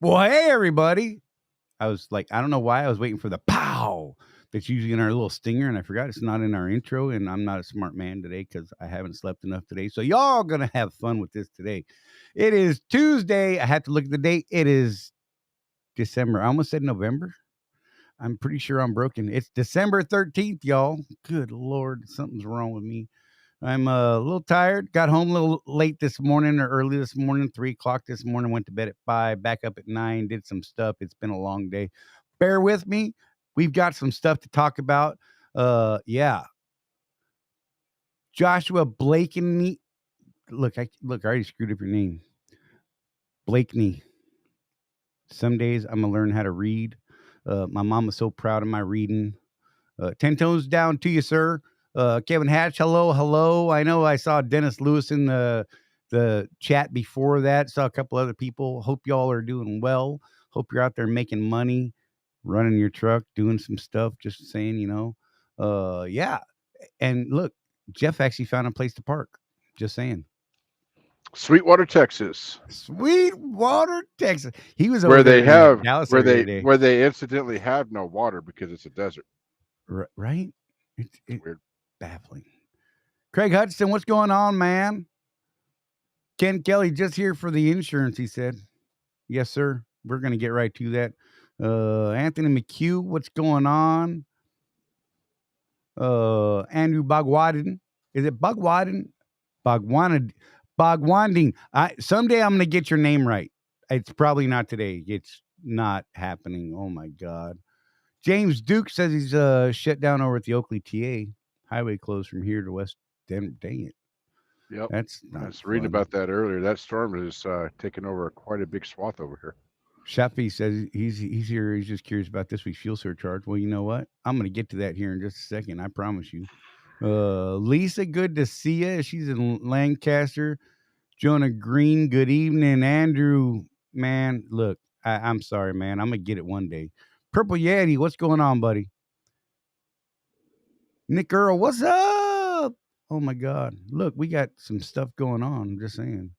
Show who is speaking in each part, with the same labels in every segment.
Speaker 1: Well, hey, everybody. I was like, I don't know why I was waiting for the pow that's usually in our little stinger, and I forgot it's not in our intro, and I'm not a smart man today because I haven't slept enough today. So y'all going to have fun with this today. It is Tuesday. I have to look at the date. It is December. I almost said November. I'm pretty sure I'm broken. It's December 13th, y'all. Good Lord, something's wrong with me. I'm a little tired. Got home a little late this morning or early this morning, 3 o'clock this morning. Went to bed at 5, back up at 9, did some stuff. It's been a long day. Bear with me. We've got some stuff to talk about. Yeah. Joshua Blakeney. Look, I already screwed up your name. Blakeney. Some days I'm going to learn how to read. My mom was so proud of my reading. 10 toes down to you, sir. Kevin Hatch, hello. I know I saw Dennis Lewis in the chat before that. Saw a couple other people. Hope y'all are doing well. Hope you're out there making money, running your truck, doing some stuff. Just saying, yeah. And look, Jeff actually found a place to park. Just saying.
Speaker 2: Sweetwater, Texas.
Speaker 1: Sweetwater, Texas. He was over
Speaker 2: Where
Speaker 1: there
Speaker 2: they
Speaker 1: in
Speaker 2: have
Speaker 1: Dallas
Speaker 2: where
Speaker 1: the other
Speaker 2: they
Speaker 1: day.
Speaker 2: where they incidentally have no water because it's a desert.
Speaker 1: Right? It's
Speaker 2: Weird.
Speaker 1: Baffling. Craig Hudson, what's going on, man? Ken Kelly just here for the insurance, he said. Yes, sir. We're going to get right to that. Anthony McHugh, what's going on? Andrew Bogwadin. Is it Bogwadin? Bogwanding. Someday I'm going to get your name right. It's probably not today. It's not happening. Oh, my God. James Duke says he's shut down over at the Oakley TA. Highway closed from here to West Denver. Dang it.
Speaker 2: Yep.
Speaker 1: That's
Speaker 2: I
Speaker 1: not
Speaker 2: was reading
Speaker 1: fun.
Speaker 2: about that earlier. That storm is taking over quite a big swath over here.
Speaker 1: Shafi says he's here. He's just curious about this week's fuel surcharge. Well, you know what? I'm going to get to that here in just a second. I promise you. Lisa, good to see you. She's in Lancaster. Jonah Green, good evening. Andrew, man, look, I'm sorry, man. I'm going to get it one day. Purple Yeti, what's going on, buddy? Nick Earl, what's up? Oh, my God. Look, we got some stuff going on. I'm just saying.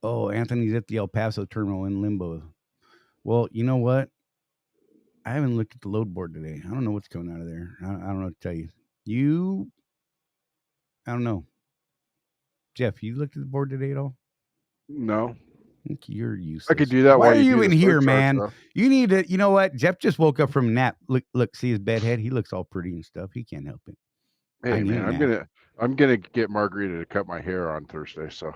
Speaker 1: Oh, Anthony's at the El Paso terminal in limbo. Well, you know what? I haven't looked at the load board today. I don't know what's coming out of there. I don't know what to tell you. I don't know. Jeff, you looked at the board today at all?
Speaker 2: No.
Speaker 1: I think you're useless.
Speaker 2: I could do that
Speaker 1: Why
Speaker 2: while
Speaker 1: are
Speaker 2: you
Speaker 1: you
Speaker 2: do
Speaker 1: in
Speaker 2: the
Speaker 1: here,
Speaker 2: surcharge,
Speaker 1: man?
Speaker 2: though.
Speaker 1: You need to, you know what? Jeff just woke up from a nap. Look, see his bed head? He looks all pretty and stuff. He can't help it.
Speaker 2: Hey,
Speaker 1: I need
Speaker 2: man,
Speaker 1: a nap.
Speaker 2: I'm gonna get Margarita to cut my hair on Thursday. So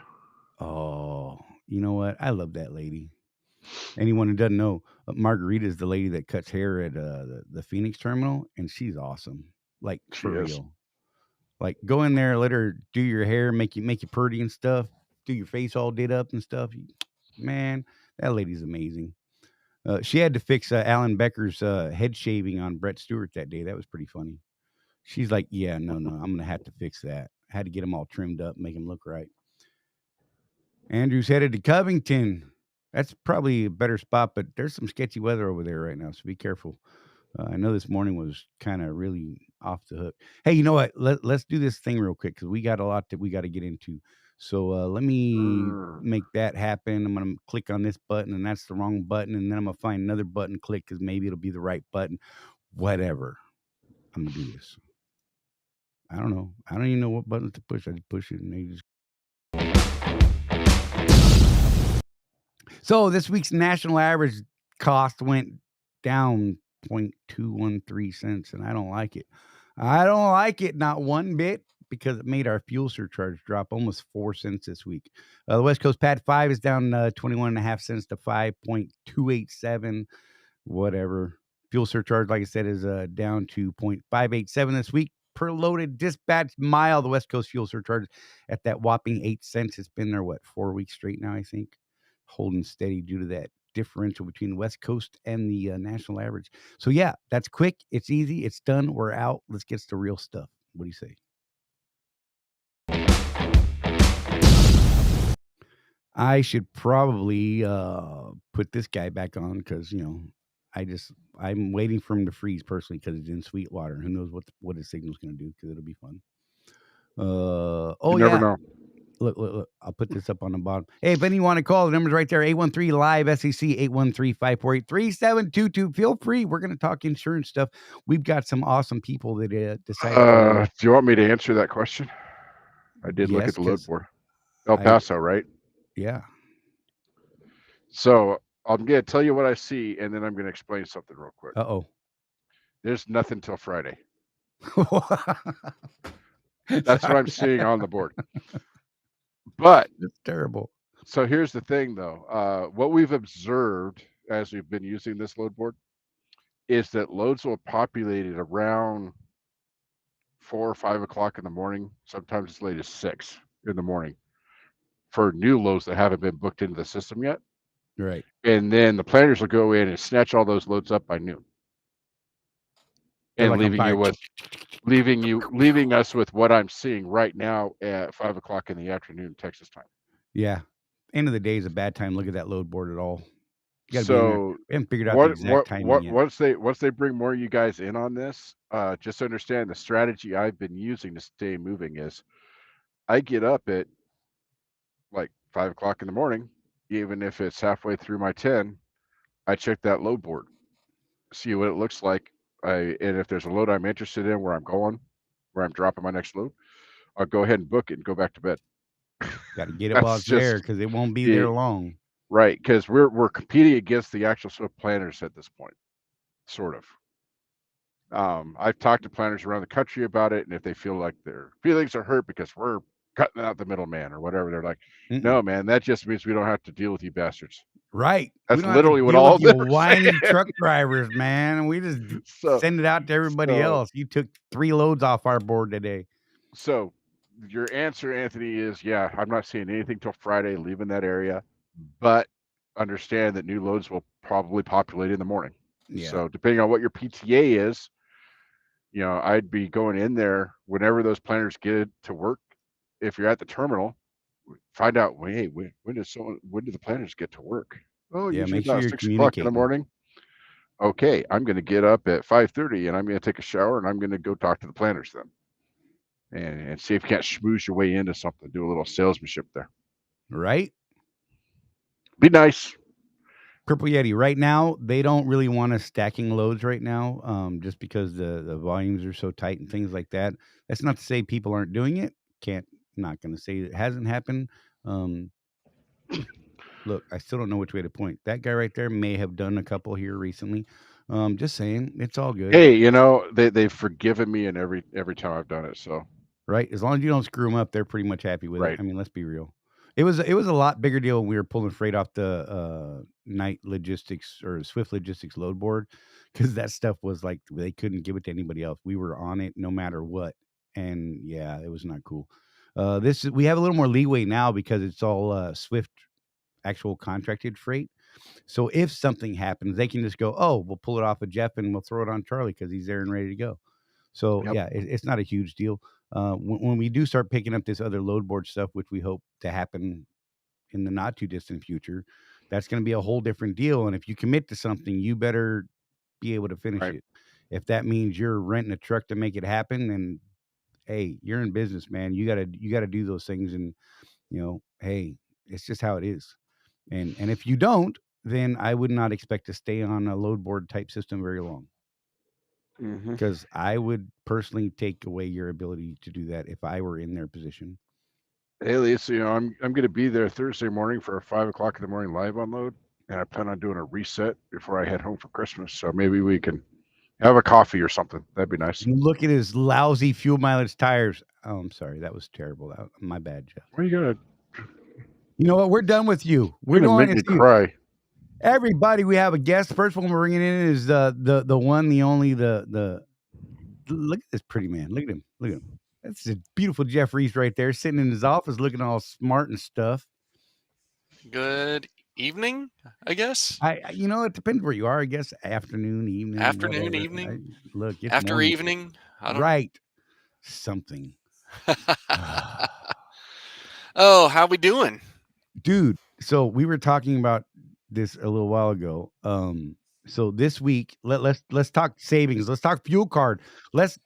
Speaker 1: Oh, you know what? I love that lady. Anyone who doesn't know, Margarita is the lady that cuts hair at the Phoenix terminal, and she's awesome. Like,
Speaker 2: she
Speaker 1: for
Speaker 2: is.
Speaker 1: real. Like, go in there, let her do your hair, make you pretty and stuff, do your face all did up and stuff. Man, that lady's amazing. She had to fix Alan Becker's head shaving on Brett Stewart that day. That was pretty funny. She's like, yeah, no, I'm going to have to fix that. I had to get them all trimmed up, make them look right. Andrew's headed to Covington. That's probably a better spot, but there's some sketchy weather over there right now, so be careful. I know this morning was kind of really off the hook. Hey, you know what? Let's do this thing real quick because we got a lot that we got to get into. So let me make that happen. I'm going to click on this button, and that's the wrong button. And then I'm going to find another button, click, because maybe it'll be the right button. Whatever. I'm going to do this. I don't know. I don't even know what button to push. I just push it, and they just. So this week's national average cost went down 0.213 cents, and I don't like it. I don't like it, not one bit, because it made our fuel surcharge drop almost 4 cents this week. The West Coast Pad 5 is down 21.5 cents to 5.287, whatever. Fuel surcharge, like I said, is down to 0.587 this week. Per loaded dispatch mile, the West Coast fuel surcharge at that whopping 8 cents. It's been there, 4 weeks straight now, I think. Holding steady due to that differential between the West Coast and the national average. So, yeah, that's quick. It's easy. It's done. We're out. Let's get to the real stuff. What do you say? I should probably put this guy back on because, I'm waiting for him to freeze personally because it's in Sweetwater. Who knows what his signal's going to do because it'll be fun.
Speaker 2: You never know.
Speaker 1: Look. I'll put this up on the bottom. Hey, if anyone want to call, the number's right there. 813-LIVE-SEC, 813-548-3722. Feel free. We're going to talk insurance stuff. We've got some awesome people that decided to...
Speaker 2: Do you want me to answer that question? I did look at the load board. El Paso, right?
Speaker 1: Yeah.
Speaker 2: So I'm going to tell you what I see, and then I'm going to explain something real quick.
Speaker 1: Uh-oh.
Speaker 2: There's nothing till Friday. That's what I'm seeing on the board. But
Speaker 1: it's terrible.
Speaker 2: So here's the thing, though. What we've observed as we've been using this load board is that loads will populate at around 4 or 5 o'clock in the morning, sometimes as late as 6 in the morning for new loads that haven't been booked into the system yet.
Speaker 1: Right.
Speaker 2: And then the planners will go in and snatch all those loads up by noon. And like leaving us with what I'm seeing right now at 5 o'clock in the afternoon, Texas time.
Speaker 1: Yeah. End of the day is a bad time. Look at that load board at all.
Speaker 2: So
Speaker 1: we haven't figured out the exact timing yet.
Speaker 2: Once they bring more of you guys in on this, just understand the strategy I've been using to stay moving is I get up at like 5 o'clock in the morning, even if it's halfway through my 10, I check that load board, see what it looks like. And if there's a load I'm interested in where I'm going, where I'm dropping my next load, I'll go ahead and book it and go back to bed.
Speaker 1: Got to get it while it's there because it won't be there long.
Speaker 2: Right, because we're competing against the actual Swift planners at this point, sort of. I've talked to planners around the country about it, and if they feel like their feelings are hurt because we're cutting out the middleman or whatever, they're like, "No, man, that just means we don't have to deal with you bastards."
Speaker 1: Right.
Speaker 2: That's literally what all
Speaker 1: the whiny truck drivers, man. We just send it out to everybody else. You took 3 loads off our board today.
Speaker 2: So your answer, Anthony, is yeah, I'm not seeing anything till Friday, leaving that area, but understand that new loads will probably populate in the morning. Yeah. So depending on what your PTA is, I'd be going in there whenever those planners get to work. If you're at the terminal, find out, hey, when do the planners get to work? Oh, yeah, usually about 6 o'clock in the morning. Okay, I'm going to get up at 5:30 and I'm going to take a shower and I'm going to go talk to the planners then. And see if you can't schmooze your way into something, do a little salesmanship there.
Speaker 1: Right?
Speaker 2: Be nice.
Speaker 1: Purple Yeti, right now, they don't really want us stacking loads right now, just because the volumes are so tight and things like that. That's not to say people aren't doing it. Not going to say it hasn't happened. Look, I still don't know which way to point. That guy right there may have done a couple here recently. Just saying, it's all good.
Speaker 2: Hey, they've forgiven me in every time I've done it. So
Speaker 1: right, as long as you don't screw them up, they're pretty much happy with it. I mean, let's be real. It was a lot bigger deal when we were pulling freight off the Night Logistics or Swift Logistics load board, because that stuff was like they couldn't give it to anybody else. We were on it no matter what, and yeah, it was not cool. We have a little more leeway now because it's all Swift actual contracted freight. So if something happens, they can just go, oh, we'll pull it off of Jeff and we'll throw it on Charley because he's there and ready to go. So yeah, it's not a huge deal. When we do start picking up this other load board stuff, which we hope to happen in the not too distant future, that's going to be a whole different deal. And if you commit to something, you better be able to finish it. If that means you're renting a truck to make it happen, then hey, you're in business, man. You gotta do those things, and hey, it's just how it is. And if you don't, then I would not expect to stay on a load board type system very long. Because I would personally take away your ability to do that if I were in their position.
Speaker 2: Hey, Lisa, I'm going to be there Thursday morning for a 5 o'clock in the morning live unload, and I plan on doing a reset before I head home for Christmas. So maybe we can have a coffee or something. That'd be nice.
Speaker 1: Look at his lousy fuel mileage tires. Oh, I'm sorry, that was terrible. My bad, Jeff.
Speaker 2: What are you gonna?
Speaker 1: You know what? We're done with you.
Speaker 2: We're going to make me cry.
Speaker 1: Everybody, we have a guest. First one we're bringing in is the one, the only, the look at this pretty man. Look at him. Look at him. That's a beautiful Jeff Reese right there, sitting in his office looking all smart and stuff.
Speaker 3: Good evening, I guess.
Speaker 1: It depends where you are. I guess afternoon, evening.
Speaker 3: Afternoon, evening.
Speaker 1: Look, it's
Speaker 3: after
Speaker 1: morning.
Speaker 3: Evening. I don't
Speaker 1: right. Something.
Speaker 3: Oh, how we doing,
Speaker 1: dude? So we were talking about this a little while ago. So this week, let's talk savings. Let's talk fuel card. Let's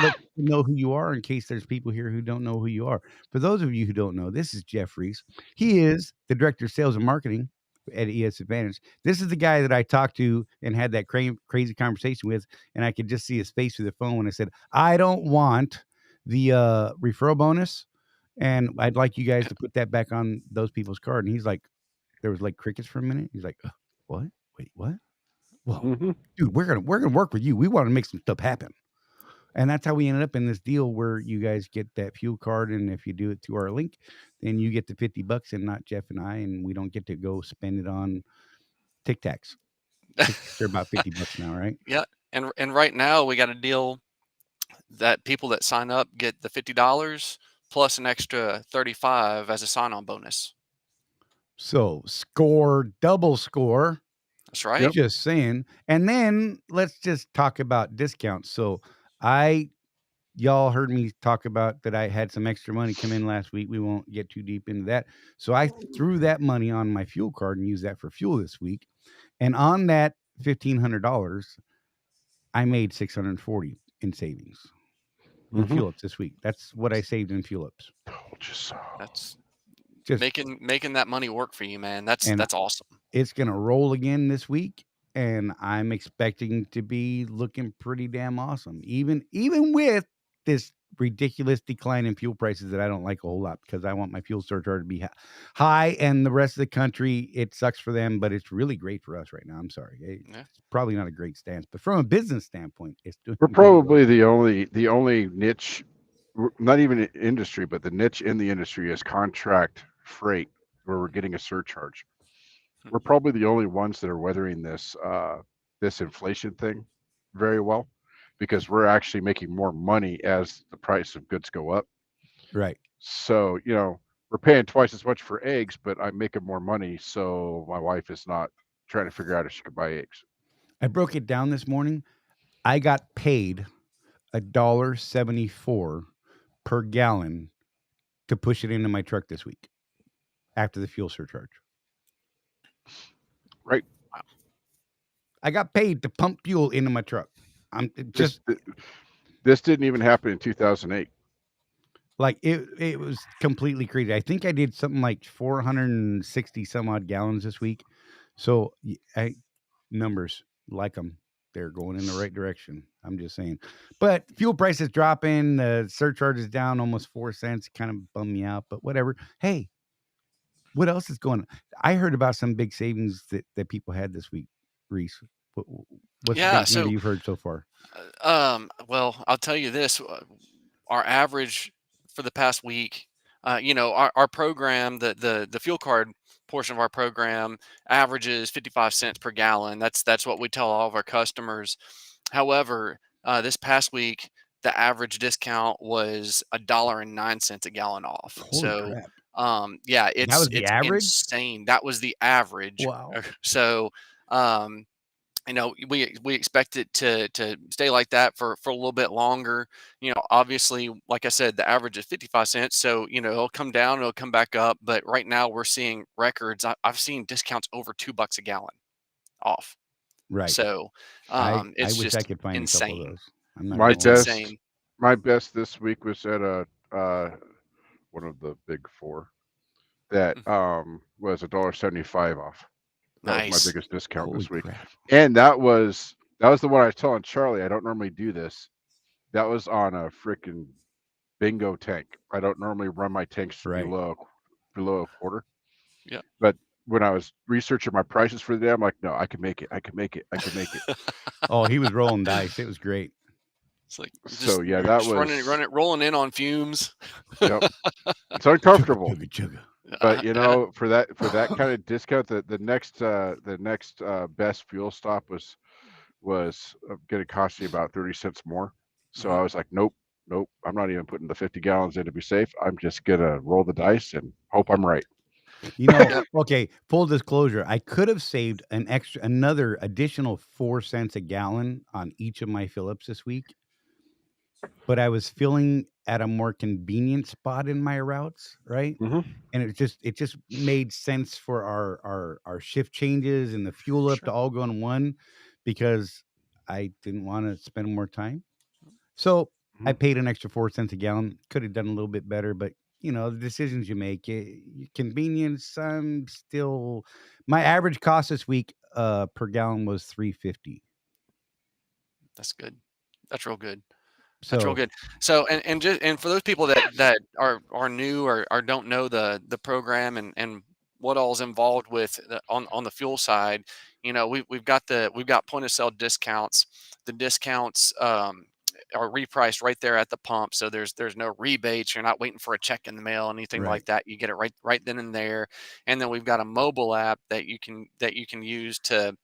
Speaker 1: let you know who you are in case there's people here who don't know who you are. For those of you who don't know, this is Jeff Reese. He is the Director of Sales and Marketing at ES Advantage. This is the guy that I talked to and had that crazy conversation with, and I could just see his face through the phone when I said, I don't want the referral bonus, and I'd like you guys to put that back on those people's card. And he's like, there was like crickets for a minute. He's like, what? Wait, what? Well, dude, we're gonna work with you. We want to make some stuff happen. And that's how we ended up in this deal where you guys get that fuel card, and if you do it through our link, then you get the $50 and not Jeff and I, and we don't get to go spend it on Tic Tacs. They're about $50 now, right?
Speaker 3: Yeah, and right now we got a deal that people that sign up get the $50 plus an extra $35 as a sign-on bonus.
Speaker 1: So double score.
Speaker 3: That's right.
Speaker 1: Just saying. And then let's just talk about discounts. So y'all heard me talk about that I had some extra money come in last week. We won't get too deep into that. So I threw that money on my fuel card and used that for fuel this week. And on that $1,500, I made $640 in savings in fuel ups this week. That's what I saved in fuel ups.
Speaker 3: That's just making that money work for you, man. That's awesome.
Speaker 1: It's gonna roll again this week, and I'm expecting to be looking pretty damn awesome. Even with this ridiculous decline in fuel prices that I don't like a whole lot, because I want my fuel surcharge to be high, and the rest of the country, it sucks for them, but it's really great for us right now. I'm sorry, it's probably not a great stance, but from a business standpoint, it's doing.
Speaker 2: We're probably the only niche, not even industry, but the niche in the industry is contract freight, where we're getting a surcharge. We're probably the only ones that are weathering this inflation thing very well, because we're actually making more money as the price of goods go up.
Speaker 1: Right.
Speaker 2: So, we're paying twice as much for eggs, but I'm making more money. So my wife is not trying to figure out if she could buy eggs.
Speaker 1: I broke it down this morning. I got paid $1.74 per gallon to push it into my truck this week after the fuel surcharge.
Speaker 2: Right.
Speaker 3: Wow.
Speaker 1: I got paid to pump fuel into my truck.
Speaker 2: This didn't even happen in 2008.
Speaker 1: Like it was completely crazy. I think I did something like 460 some odd gallons this week. So numbers, like them, they're going in the right direction. I'm just saying. But fuel prices dropping, the surcharge is down almost 4 cents. Kind of bummed me out, but whatever. Hey, what else is going on? I heard about some big savings that people had this week, Reese. What's the biggest number you've heard so far?
Speaker 3: Well, I'll tell you this. Our average for the past week, our program, the fuel card portion of our program averages 55 cents per gallon. That's what we tell all of our customers. However, this past week, the average discount was $1.09 a gallon off.
Speaker 1: Holy crap.
Speaker 3: It's
Speaker 1: that was the average?
Speaker 3: Insane. That was the average.
Speaker 1: Wow.
Speaker 3: So, we expect it to stay like that for a little bit longer. Obviously, like I said, the average is 55 cents. So, it'll come down, it'll come back up. But right now we're seeing records. I've seen discounts over $2 a gallon off.
Speaker 1: Right.
Speaker 3: So,
Speaker 1: I
Speaker 3: it's
Speaker 1: wish
Speaker 3: just
Speaker 1: I could find
Speaker 3: insane.
Speaker 1: a couple of those.
Speaker 3: Insane.
Speaker 2: My best this week was at one of the big four that was $1.75 off. That was my biggest discount this week.
Speaker 1: Crap.
Speaker 2: And that was the one I was telling Charley. I don't normally do this. That was on a freaking bingo tank. I don't normally run my tanks below a quarter.
Speaker 3: Yeah.
Speaker 2: But when I was researching my prices for the day, I'm like, no, I can make it. I can make it.
Speaker 1: Oh, he was rolling dice. It was great.
Speaker 3: It's like,
Speaker 2: that was
Speaker 3: rolling in on fumes.
Speaker 2: Yep. It's uncomfortable.
Speaker 1: Chugga.
Speaker 2: But for that kind of discount, the next best fuel stop was going to cost you about 30 cents more. So I was like, nope, I'm not even putting the 50 gallons in to be safe. I'm just gonna roll the dice and hope I'm right.
Speaker 1: Okay, full disclosure, I could have saved another additional 4 cents a gallon on each of my fill-ups this week, but I was filling at a more convenient spot in my routes, right?
Speaker 2: Mm-hmm.
Speaker 1: And it just made sense for our shift changes and the fuel up to all go in one, because I didn't want to spend more time. So I paid an extra 4 cents a gallon. Could have done a little bit better, but the decisions you make, convenience. My average cost this week per gallon was $3.50.
Speaker 3: That's good. That's real good.
Speaker 1: So
Speaker 3: That's real good. So and for those people that are new or don't know the program and what all is involved with on the fuel side, we've got point of sale discounts. The discounts are repriced right there at the pump, so there's no rebates. You're not waiting for a check in the mail, anything like that. You get it right then and there. And then we've got a mobile app that you can use to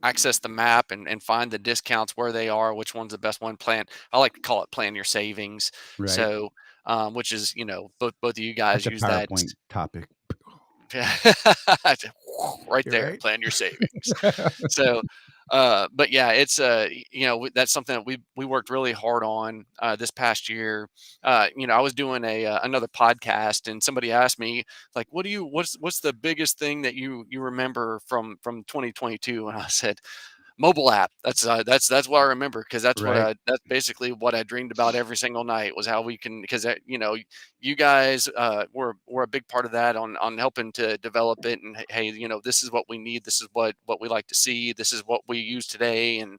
Speaker 3: access the map and find the discounts where they are, which one's the best one. I like to call it plan your savings.
Speaker 1: Right.
Speaker 3: So which is both of you guys
Speaker 1: That's
Speaker 3: use
Speaker 1: a
Speaker 3: that
Speaker 1: PowerPoint topic.
Speaker 3: right there,
Speaker 1: Right?
Speaker 3: plan your savings. So but yeah, it's that's something that we worked really hard on this past year. I was doing another podcast, and somebody asked me, like, what's the biggest thing that you remember from 2022? And I said, mobile app. That's what I remember, because that's that's basically what I dreamed about every single night, was how we can, because you guys were a big part of that on helping to develop it. And hey, this is what we need, this is what we like to see, this is what we use today. And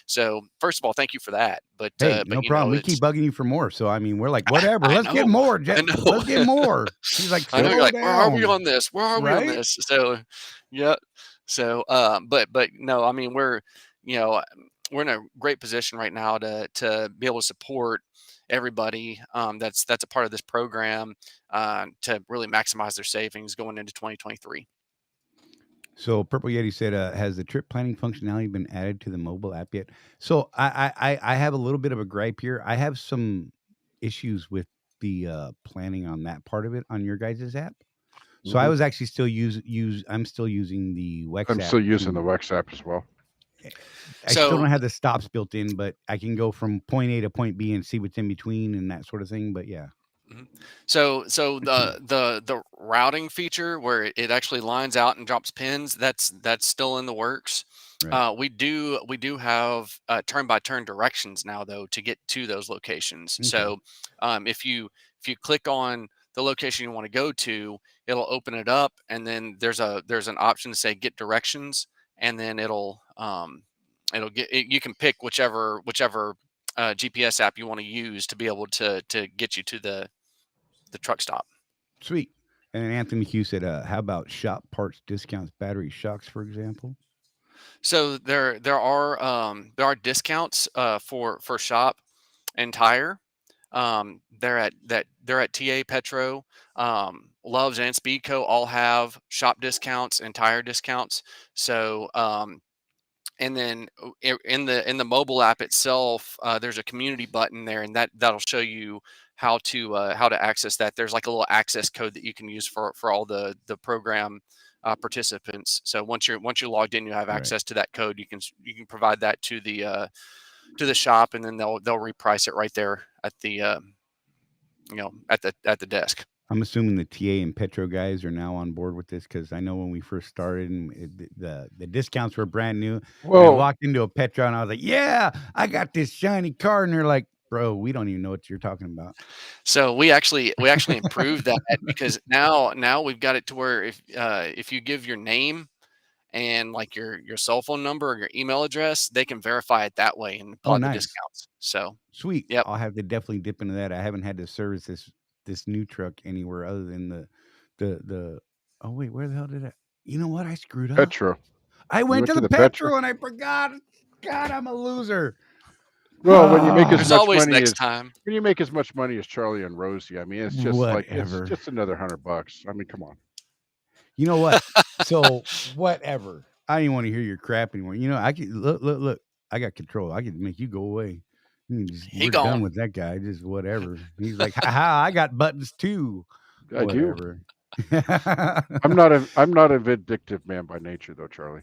Speaker 3: so first of all, thank you for that. But
Speaker 1: hey,
Speaker 3: but
Speaker 1: no problem. We keep bugging you for more. So I mean, we're like, whatever. Let's get more, Jeff. Let's get more. He's like,
Speaker 3: I know, you're like,
Speaker 1: down.
Speaker 3: where are we on this? Where are we on this? So yeah. So but no, I mean, we're in a great position right now to be able to support everybody that's a part of this program to really maximize their savings going into 2023.
Speaker 1: So Purple Yeti said, has the trip planning functionality been added to the mobile app yet? So I have a little bit of a gripe here. I have some issues with the planning on that part of it on your guys' app. So I was actually still I'm still using the WEX app.
Speaker 2: I'm still using the WEX app as well.
Speaker 1: I still don't have the stops built in, but I can go from point A to point B and see what's in between and that sort of thing. But yeah.
Speaker 3: So the routing feature where it actually lines out and drops pins, that's still in the works. Right. We do have turn by turn directions now, though, to get to those locations. Okay. So if you click on the location you want to go to, it'll open it up, and then there's an option to say get directions, and then it'll get, you can pick whichever GPS app you want to use to be able to get you to the truck stop.
Speaker 1: Sweet. And then Anthony Hugh said, how about shop parts discounts, battery shocks, for example?
Speaker 3: So there are discounts for shop and tire. They're at TA Petro, Loves and Speedco all have shop discounts and tire discounts. So and then in the mobile app itself, there's a community button there, and that'll show you how to access that. There's like a little access code that you can use for all the program participants. So once you're logged in, you have access to that code. You can provide that to the shop, and then they'll reprice it right there at the at the desk.
Speaker 1: I'm assuming the TA and Petro guys are now on board with this, because I know when we first started, and the discounts were brand new. Well, I walked into a Petro and I was like, "Yeah, I got this shiny car," and they're like, "Bro, we don't even know what you're talking about."
Speaker 3: So we actually improved that, because now we've got it to where if you give your name and like your cell phone number or your email address, they can verify it that way and apply the discounts. So
Speaker 1: sweet. Yep. I'll have to definitely dip into that. I haven't had to service this new truck anywhere other than the oh wait, where the hell did I? You know what? I screwed up.
Speaker 2: Petro.
Speaker 1: I went to the Petro and I forgot. God, I'm a loser.
Speaker 2: Well, when you make as much money
Speaker 3: next time.
Speaker 2: When you make as much money as Charley and Rosie, I mean, it's just whatever. It's just another $100. I mean, come on.
Speaker 1: You know what? So whatever. I didn't want to hear your crap anymore. I could look. I got control. I could make you go away. We're done with that guy. Just whatever. He's like, ha, I got buttons too.
Speaker 2: I
Speaker 1: whatever.
Speaker 2: Do. I'm not a vindictive man by nature, though, Charley.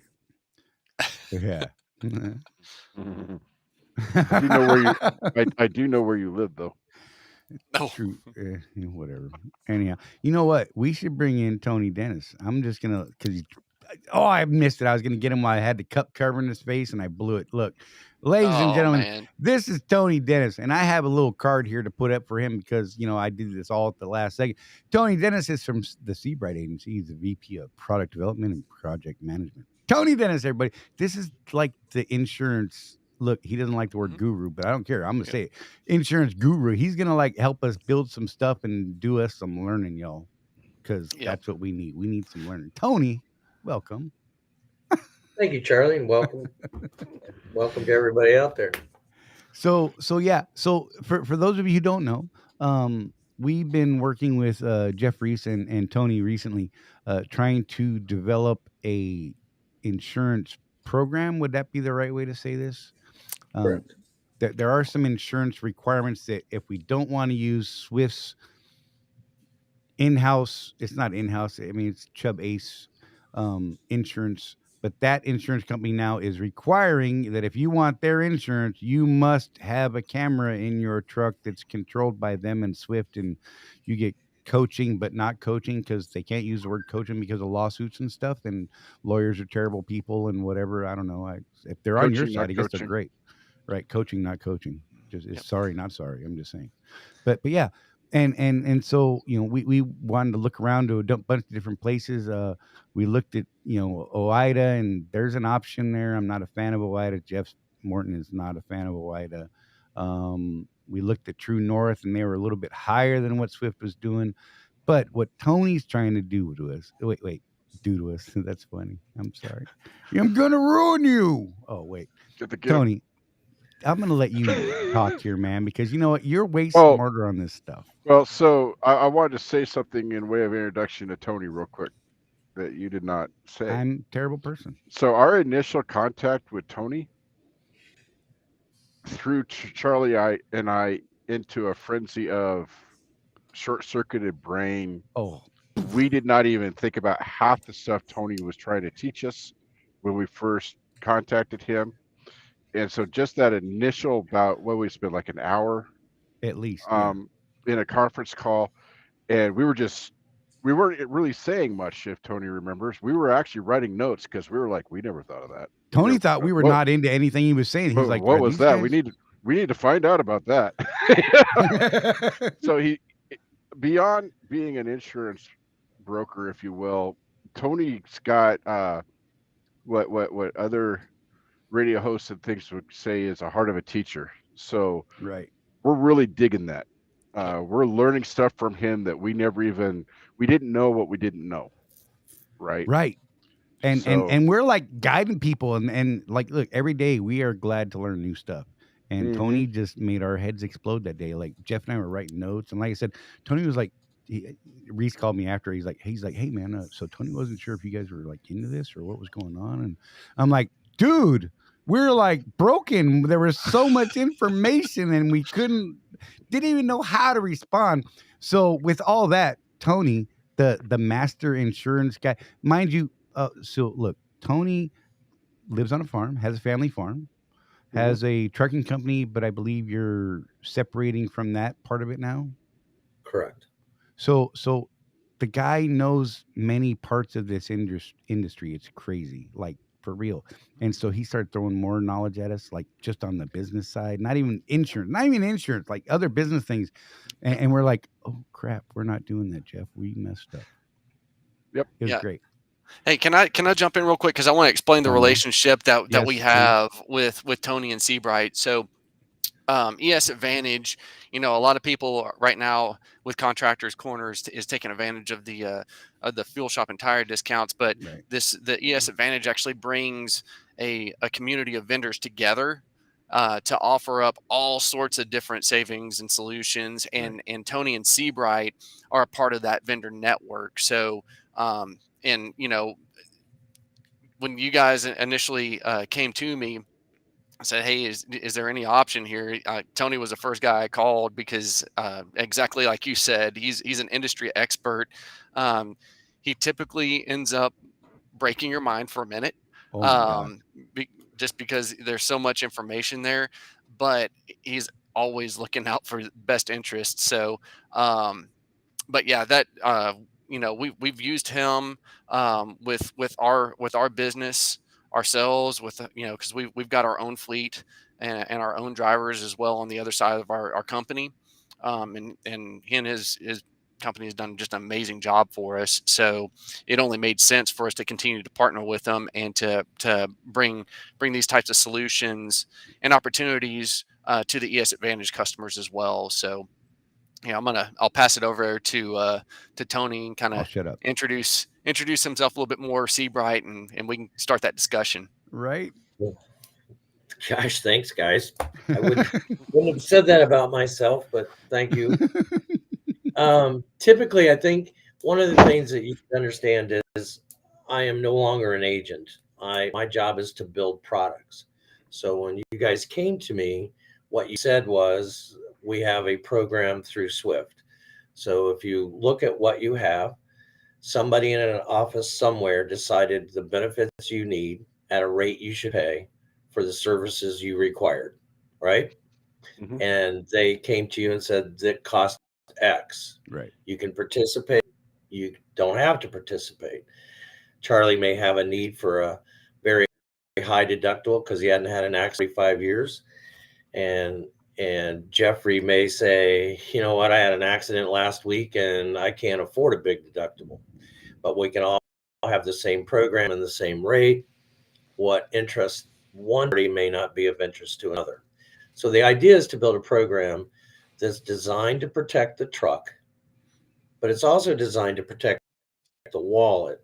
Speaker 1: Yeah.
Speaker 2: I do know where you. I do know where you live, though.
Speaker 1: No. True. Whatever. Anyhow, you know what? We should bring in Tony Dennis. I'm just gonna, because I missed it. I was going to get him while I had the cup covering his face, and I blew it. Look, ladies and
Speaker 3: Oh
Speaker 1: gentlemen,
Speaker 3: man.
Speaker 1: this is Tony Dennis, and I have a little card here to put up for him because, I did this all at the last second. Tony Dennis is from the Sebrite Agency. He's the VP of Product Development and Project Management. Tony Dennis, everybody. This is like the insurance. Look, he doesn't like the word guru, but I don't care. I'm going to say it. Insurance guru. He's going to help us build some stuff and do us some learning, y'all, because that's what we need. We need some learning. Tony, welcome.
Speaker 4: Thank you, Charlie, and welcome. Welcome to everybody out there.
Speaker 1: So for those of you who don't know, we've been working with Jeff Reese and Tony recently, trying to develop a insurance program. Would that be the right way to say this?
Speaker 4: Correct.
Speaker 1: There are some insurance requirements that if we don't want to use Swift's in-house, it's not in-house. I mean, it's Chubb Ace insurance. But that insurance company now is requiring that if you want their insurance, you must have a camera in your truck that's controlled by them and Swift, and you get coaching, but not coaching because they can't use the word coaching because of lawsuits and stuff. And lawyers are terrible people and whatever. I don't know. If they're on your side, I guess they're great, right? Coaching, not coaching. Just sorry, not sorry. I'm just saying. But yeah. And so, we wanted to look around to a bunch of different places. We looked at, OIDA, and there's an option there. I'm not a fan of OIDA. Jeff Morton is not a fan of OIDA. We looked at True North, and they were a little bit higher than what Swift was doing. But what Tony's trying to do to us, do to us. That's funny. I'm sorry. I'm going to ruin you. Oh, wait. Tony, I'm going to let you talk here, man, because you know what? You're way smarter on this stuff.
Speaker 2: Well, so I wanted to say something in way of introduction to Tony real quick that you did not say.
Speaker 1: I'm a terrible person.
Speaker 2: So our initial contact with Tony threw Charlie and I into a frenzy of short-circuited brain.
Speaker 1: Oh.
Speaker 2: We did not even think about half the stuff Tony was trying to teach us when we first contacted him. And so just that initial we spent like an hour
Speaker 1: at least
Speaker 2: in a conference call, and we weren't really saying much, if Tony remembers. We were actually writing notes because we were like, we never thought of that.
Speaker 1: Tony thought we were not into anything he was saying. He was like,
Speaker 2: what was that? Guys? We need to find out about that. So he, beyond being an insurance broker, if you will, Tony's got what other radio hosts and things would say is a heart of a teacher. So
Speaker 1: right,
Speaker 2: we're really digging that. We're learning stuff from him that we didn't know what we didn't know. Right.
Speaker 1: And we're like guiding people and like, look, every day we are glad to learn new stuff. And Tony just made our heads explode that day. Like Jeff and I were writing notes, and like I said, Tony was like, Reese called me after. He's like, hey man, so Tony wasn't sure if you guys were like into this or what was going on, and I'm like, dude, we're like broken. There was so much information, and we didn't even know how to respond. So with all that, Tony, the master insurance guy, mind you. So look, Tony lives on a farm, has a family farm, has a trucking company, but I believe you're separating from that part of it now.
Speaker 4: Correct.
Speaker 1: So the guy knows many parts of this industry. It's crazy, like for real. And so he started throwing more knowledge at us, like just on the business side, not even insurance, like other business things. And we're like, oh crap, we're not doing that, Jeff. We messed up.
Speaker 2: Yep.
Speaker 1: It was great.
Speaker 3: Hey, can I jump in real quick, because I want to explain the relationship that we have with Tony and Sebrite. So ES Advantage, a lot of people right now with Contractors Corner is taking advantage of the fuel shop and tire discounts, but the ES Advantage actually brings a community of vendors together to offer up all sorts of different savings and solutions, and Tony and Sebrite are a part of that vendor network. So and when you guys initially came to me, I said, hey, is there any option here? Tony was the first guy I called because exactly like you said, he's an industry expert. He typically ends up breaking your mind for a minute, just because there's so much information there, but he's always looking out for best interests. So, but yeah, that we've used him with our business ourselves, with because we've got our own fleet and our own drivers as well on the other side of our company, and he and his company has done just an amazing job for us. So it only made sense for us to continue to partner with them and to bring these types of solutions and opportunities to the ES Advantage customers as well. So yeah, I'll pass it over to Tony and kind
Speaker 1: I'll
Speaker 3: of
Speaker 1: shut up.
Speaker 3: introduce himself a little bit more, Sebrite, and we can start that discussion.
Speaker 1: Right.
Speaker 4: Gosh, thanks, guys. I wouldn't have said that about myself, but thank you. Typically, I think one of the things that you can understand is I am no longer an agent. My job is to build products. So when you guys came to me, what you said was we have a program through Swift. So if you look at what you have, somebody in an office somewhere decided the benefits you need at a rate you should pay for the services you required, right?
Speaker 2: Mhm.
Speaker 4: And they came to you and said that cost X.
Speaker 1: Right.
Speaker 4: You can participate. You don't have to participate. Charley may have a need for a very high deductible because he hadn't had an accident in 5 years. And Jeffrey may say, you know what, I had an accident last week and I can't afford a big deductible. But we can all have the same program and the same rate. What interests one party may not be of interest to another. So the idea is to build a program that's designed to protect the truck, but it's also designed to protect the wallet.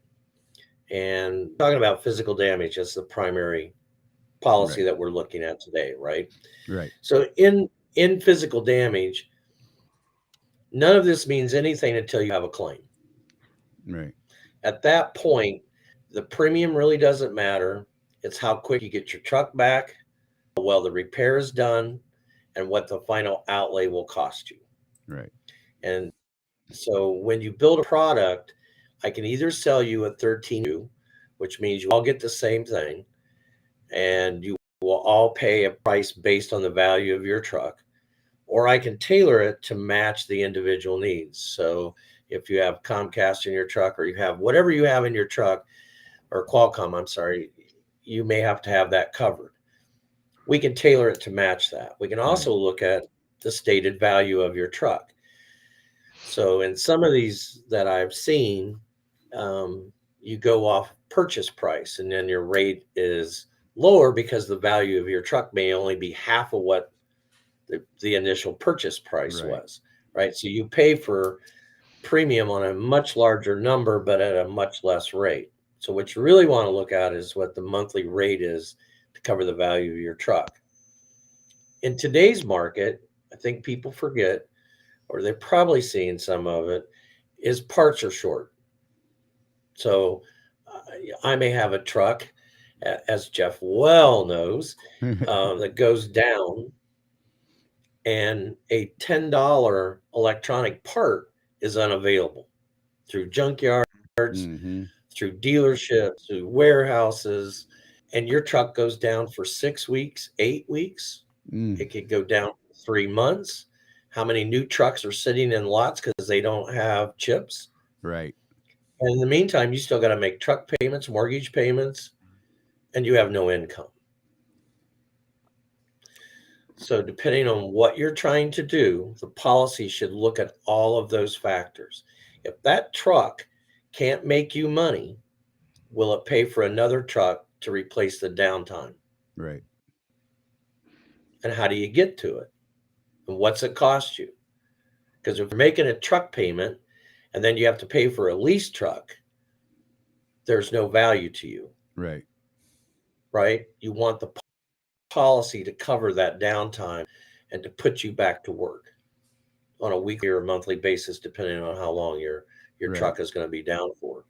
Speaker 4: And talking about physical damage as the primary policy
Speaker 1: Right.
Speaker 4: that we're looking at today, right?
Speaker 1: Right.
Speaker 4: So in physical damage, none of this means anything until you have a claim.
Speaker 1: Right.
Speaker 4: At that point, the premium really doesn't matter. It's how quick you get your truck back, how well the repair is done, and what the final outlay will cost you.
Speaker 1: Right.
Speaker 4: And so when you build a product, I can either sell you a 13U, which means you all get the same thing, and you will all pay a price based on the value of your truck, or I can tailor it to match the individual needs. So if you have Comcast in your truck, or you have whatever you have in your truck, or Qualcomm, I'm sorry, you may have to have that covered. We can tailor it to match that. We can also look at the stated value of your truck. So in some of these that I've seen, you go off purchase price, and then your rate is lower because the value of your truck may only be half of what the initial purchase price was, right? So you pay for premium on a much larger number, but at a much less rate. So what you really want to look at is what the monthly rate is to cover the value of your truck. In today's market, I think people forget, or they're probably seeing some of it, is parts are short. So I may have a truck, as Jeff well knows, that goes down, and a $10 electronic part is unavailable through junkyards, through dealerships, through warehouses, and your truck goes down for 6 weeks, 8 weeks. It could go down for 3 months. How many new trucks are sitting in lots because they don't have chips?
Speaker 1: Right.
Speaker 4: And in the meantime, you still got to make truck payments, mortgage payments, and you have no income. So depending on what you're trying to do, the policy should look at all of those factors. If that truck can't make you money, will it pay for another truck to replace the downtime?
Speaker 1: Right.
Speaker 4: And how do you get to it? And what's it cost you? Because if you're making a truck payment and then you have to pay for a lease truck, there's no value to you.
Speaker 1: Right.
Speaker 4: Right? You want the policy to cover that downtime and to put you back to work on a weekly or monthly basis, depending on how long your truck is going to be down for.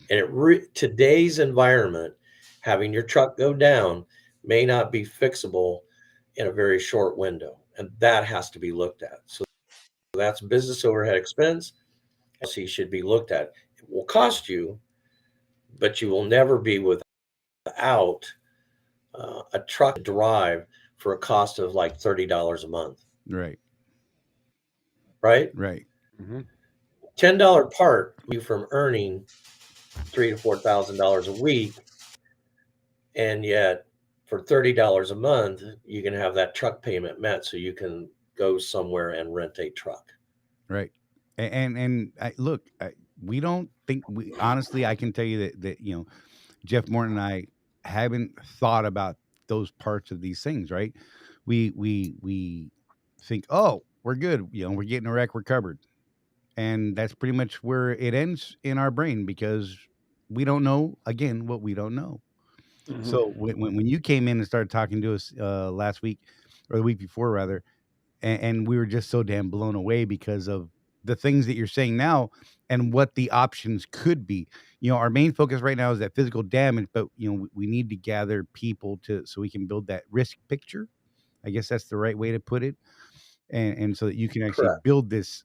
Speaker 4: And today's environment, having your truck go down may not be fixable in a very short window, and that has to be looked at. So that's business overhead expense. So should be looked at. It will cost you, but you will never be without a truck drive for a cost of like $30 a month.
Speaker 1: Right.
Speaker 4: Right?
Speaker 1: Right.
Speaker 2: Mm-hmm.
Speaker 4: $10 part you from earning $3,000 to $4,000 a week, and yet for $30 a month you can have that truck payment met, so you can go somewhere and rent a truck.
Speaker 1: Right. And look, we don't think honestly, I can tell you that Jeff Morton and I haven't thought about those parts of these things, right? We think, oh, we're good, we're getting a wreck, we're covered. And that's pretty much where it ends in our brain, because we don't know, again, what we don't know.
Speaker 2: Mhm.
Speaker 1: So when you came in and started talking to us last week, or the week before rather, and we were just so damn blown away because of the things that you're saying now and what the options could be. Our main focus right now is that physical damage, but we need to gather people so we can build that risk picture. I guess that's the right way to put it. And so that you can actually
Speaker 4: Correct.
Speaker 1: build this,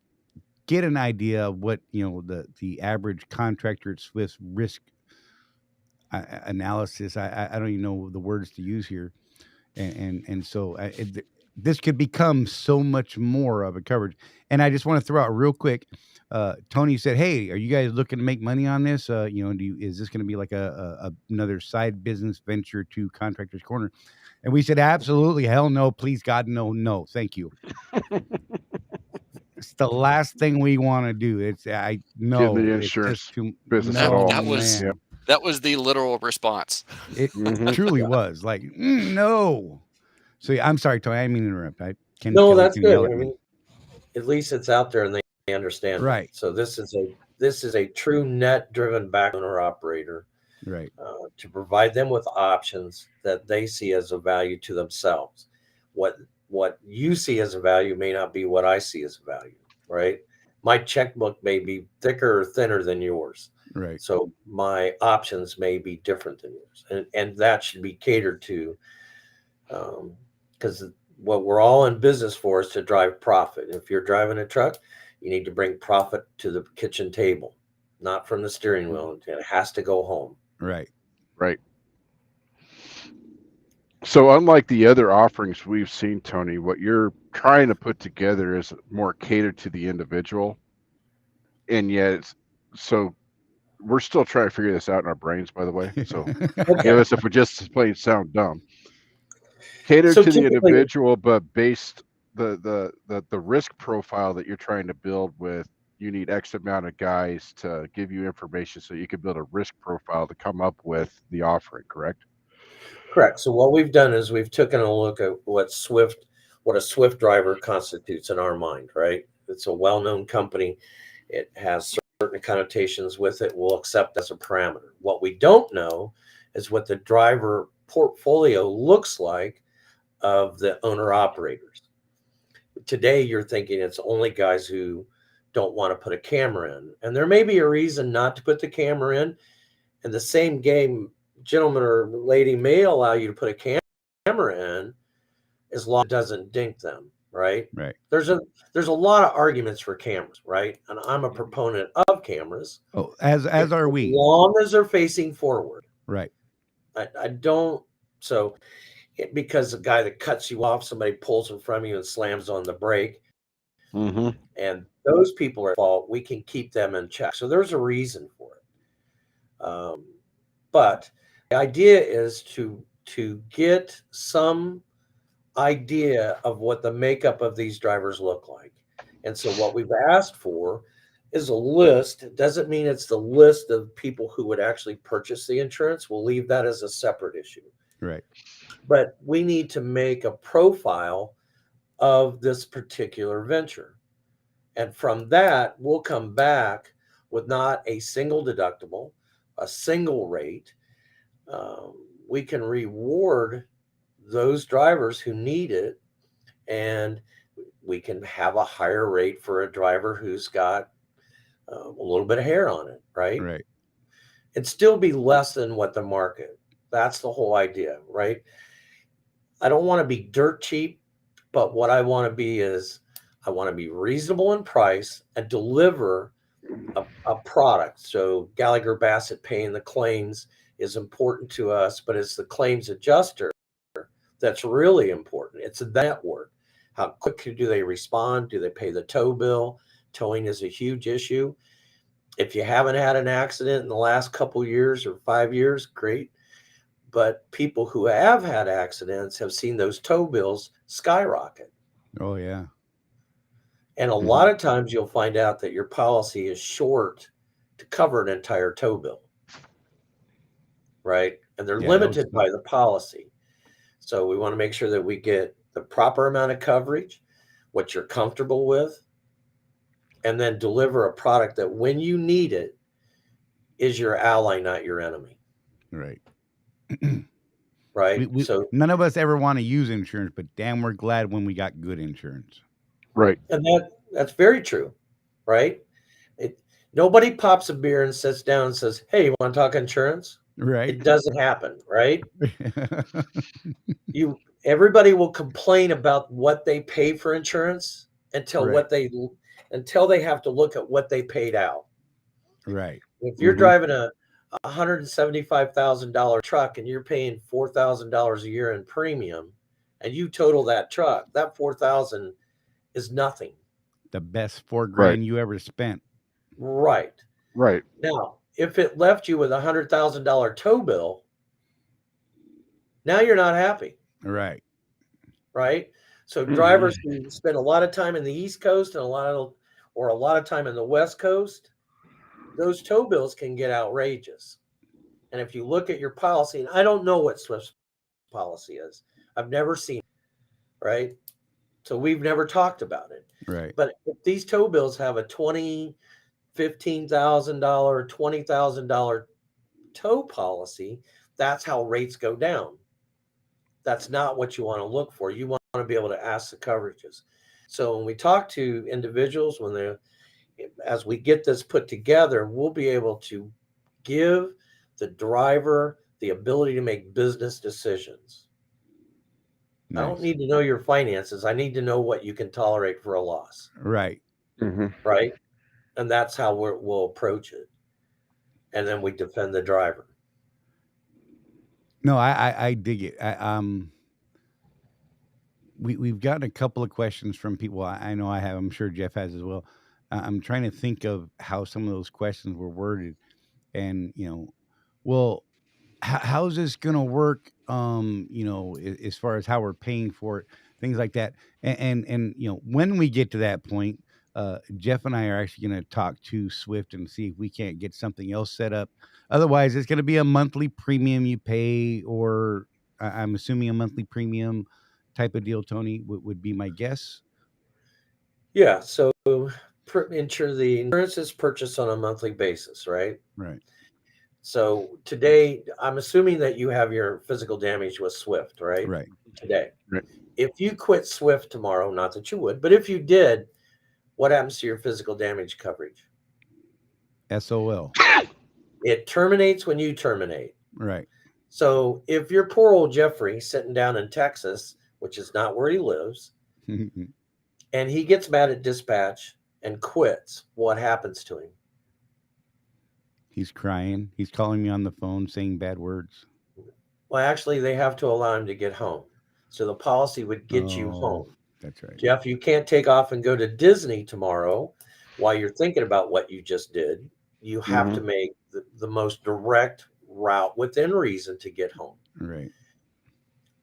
Speaker 1: get an idea of what the average contractor at Swift's risk analysis. I don't even know the words to use here, and so this could become so much more of a coverage. And I just want to throw out real quick. Tony said, "Hey, are you guys looking to make money on this? Is this going to be like another side business venture to Contractors Corner?" And we said, "Absolutely, hell no, please God, no, thank you." It's the last thing we want to do. It's
Speaker 2: Get the insurance business at all.
Speaker 3: That was the literal response.
Speaker 1: It truly was like, no. So I'm sorry, Tony. I didn't mean to interrupt.
Speaker 4: No, that's good. I mean, at least it's out there and they understand.
Speaker 1: Right.
Speaker 4: That. So this is a true net-driven back owner operator.
Speaker 1: Right.
Speaker 4: To provide them with options that they see as a value to themselves. What you see as a value may not be what I see as a value, right? My checkbook may be thicker or thinner than yours.
Speaker 1: Right.
Speaker 4: So my options may be different than yours. And that should be catered to, because what we're all in business for is to drive profit. If you're driving a truck, you need to bring profit to the kitchen table, not from the steering wheel. It has to go home.
Speaker 1: Right.
Speaker 2: Right. So unlike the other offerings we've seen, Tony, what you're trying to put together is more catered to the individual. And yet, so we're still trying to figure this out in our brains, by the way. So give us if we just plain sound dumb. Catered to the individual, but based the risk profile that you're trying to build with, you need X amount of guys to give you information so you can build a risk profile to come up with the offering, correct?
Speaker 4: Correct. So what we've done is we've taken a look at what a Swift driver constitutes in our mind, right? It's a well-known company. It has certain connotations with it. We'll accept as a parameter. What we don't know is what the driver portfolio looks like of the owner operators. Today, you're thinking it's only guys who don't want to put a camera in. And there may be a reason not to put the camera in. And the same game, gentleman or lady may allow you to put a camera in as long as it doesn't dink them, right?
Speaker 1: Right.
Speaker 4: There's a lot of arguments for cameras, right? And I'm a proponent of cameras.
Speaker 1: Oh, as are we.
Speaker 4: As long as they're facing forward.
Speaker 1: Right.
Speaker 4: I don't, so because the guy that cuts you off, somebody pulls in front of you and slams on the brake.
Speaker 2: Mm-hmm.
Speaker 4: And those people are at fault. We can keep them in check. So there's a reason for it. But the idea is to get some idea of what the makeup of these drivers look like. And so what we've asked for is a list. It doesn't mean it's the list of people who would actually purchase the insurance. We'll leave that as a separate issue.
Speaker 1: Right.
Speaker 4: But we need to make a profile of this particular venture. And from that, we'll come back with not a single deductible, a single rate. We can reward those drivers who need it, and we can have a higher rate for a driver who's got a little bit of hair on it, right?
Speaker 1: Right.
Speaker 4: It'd still be less than what the market. That's the whole idea, right? I don't want to be dirt cheap, but what I want to be is I want to be reasonable in price and deliver a product. So Gallagher Bassett paying the claims is important to us, but it's the claims adjuster that's really important. It's the network. How quick do they respond? Do they pay the tow bill? Towing is a huge issue. If you haven't had an accident in the last couple years or 5 years, great. But people who have had accidents have seen those tow bills skyrocket.
Speaker 1: Oh yeah.
Speaker 4: And a lot of times you'll find out that your policy is short to cover an entire tow bill. Right? And they're limited by the policy. So we want to make sure that we get the proper amount of coverage, what you're comfortable with, and then deliver a product that when you need it is your ally, not your enemy.
Speaker 1: Right.
Speaker 4: Right.
Speaker 1: So none of us ever want to use insurance, but damn, we're glad when we got good insurance.
Speaker 2: Right.
Speaker 4: And that's very true. Right. Nobody pops a beer and sits down and says, "Hey, you want to talk insurance?"
Speaker 1: Right.
Speaker 4: It doesn't happen. Right. Everybody will complain about what they pay for insurance until they have to look at what they paid out.
Speaker 1: Right.
Speaker 4: If you're driving a $175,000 truck and you're paying $4,000 a year in premium, and you total that truck, that $4,000 is nothing.
Speaker 1: The best $4,000 you ever spent.
Speaker 4: Right.
Speaker 2: Right.
Speaker 4: Now, if it left you with $100,000 tow bill, now you're not happy.
Speaker 1: Right.
Speaker 4: Right. So drivers who spend a lot of time in the East Coast and a lot of time in the West Coast, those tow bills can get outrageous. And if you look at your policy, and I don't know what Swift's policy is, I've never seen it, right? So we've never talked about it.
Speaker 1: Right.
Speaker 4: But if these tow bills have a $15,000, $20,000 tow policy, that's how rates go down. That's not what you want to look for. You want to be able to ask the coverages. So when we talk to individuals, as we get this put together, we'll be able to give the driver the ability to make business decisions. Nice. I don't need to know your finances. I need to know what you can tolerate for a loss.
Speaker 1: Right.
Speaker 4: Right. And that's how we'll approach it. And then we defend the driver.
Speaker 1: No, I dig it. We've gotten a couple of questions from people. I know I have. I'm sure Jeff has as well. I'm trying to think of how some of those questions were worded, and well, how's this gonna work? As far as how we're paying for it, things like that, and when we get to that point, Jeff and I are actually going to talk to Swift and see if we can't get something else set up. Otherwise, it's going to be a monthly premium you pay, or I'm assuming a monthly premium type of deal, Tony, would be my guess.
Speaker 4: Yeah. So the insurance is purchased on a monthly basis, right?
Speaker 1: Right.
Speaker 4: So today, I'm assuming that you have your physical damage with Swift, right?
Speaker 1: Right.
Speaker 4: Today.
Speaker 2: Right.
Speaker 4: If you quit Swift tomorrow, not that you would, but if you did, what happens to your physical damage coverage?
Speaker 1: SOL.
Speaker 4: It terminates when you terminate.
Speaker 1: Right.
Speaker 4: So if you're poor old Jeffrey sitting down in Texas, which is not where he lives, and he gets mad at dispatch and quits, what happens to him?
Speaker 1: He's crying. He's calling me on the phone saying bad words.
Speaker 4: Well, actually, they have to allow him to get home. So the policy would get you home.
Speaker 1: That's right.
Speaker 4: Jeff, you can't take off and go to Disney tomorrow while you're thinking about what you just did. You have to make the most direct route within reason to get home.
Speaker 1: Right.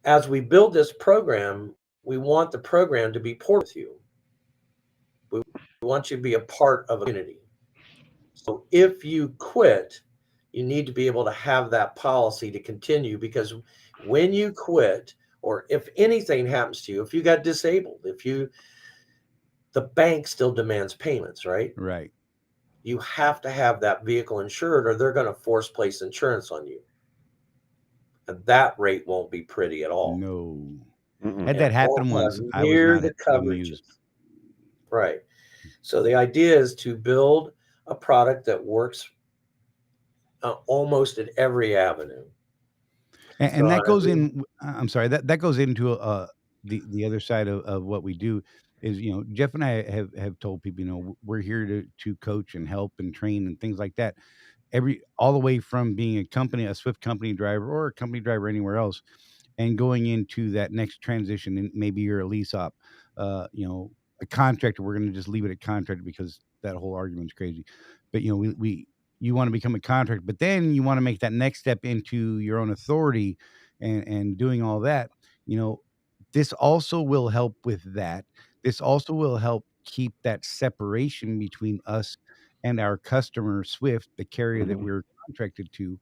Speaker 4: As we build this program, we want the program to be part with you. We want you to be a part of a community. So if you quit, you need to be able to have that policy to continue, because when you quit, or if anything happens to you, if you got disabled, the bank still demands payments, right?
Speaker 1: Right.
Speaker 4: You have to have that vehicle insured, or they're going to force place insurance on you. And that rate won't be pretty at all.
Speaker 1: No. Had that happen once, I was not amused.
Speaker 4: Right. So the idea is to build a product that works almost at every avenue.
Speaker 1: And that goes in. I'm sorry. That goes into the other side of what we do is, Jeff and I have told people, we're here to coach and help and train and things like that. All the way from being a Swift company driver or a company driver anywhere else, and going into that next transition, and maybe you're a lease op. a contractor. We're going to just leave it at contractor because that whole argument's crazy. But you know, you want to become a contractor, but then you want to make that next step into your own authority and doing all that. You know, this also will help with that. This also will help keep that separation between us and our customer, Swift, the carrier that we're contracted to,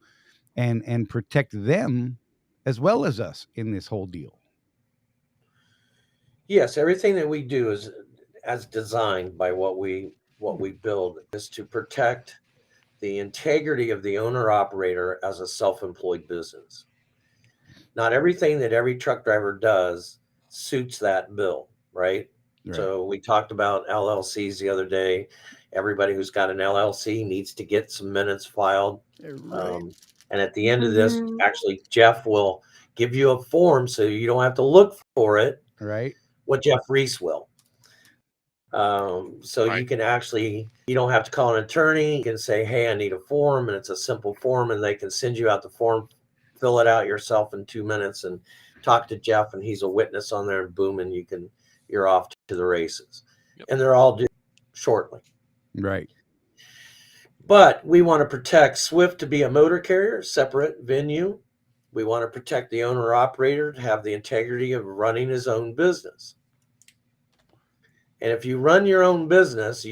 Speaker 1: and protect them as well as us in this whole deal.
Speaker 4: Yes, everything that we do is as designed by what we build is to protect the integrity of the owner operator as a self-employed business. Not everything that every truck driver does suits that bill, right? So we talked about LLCs the other day. Everybody who's got an LLC needs to get some minutes filed. And at the end of this, actually, Jeff will give you a form so you don't have to look for it.
Speaker 1: Right.
Speaker 4: What Jeff Reese will. So you can actually, you don't have to call an attorney. You can say, hey, I need a form, and it's a simple form, and they can send you out the form, fill it out yourself in 2 minutes, and talk to Jeff, and he's a witness on there, and boom, and you're off to the races. And they're all due shortly.
Speaker 1: Right.
Speaker 4: But we want to protect Swift to be a motor carrier, separate venue. We want to protect the owner operator to have the integrity of running his own business. And if you run your own business,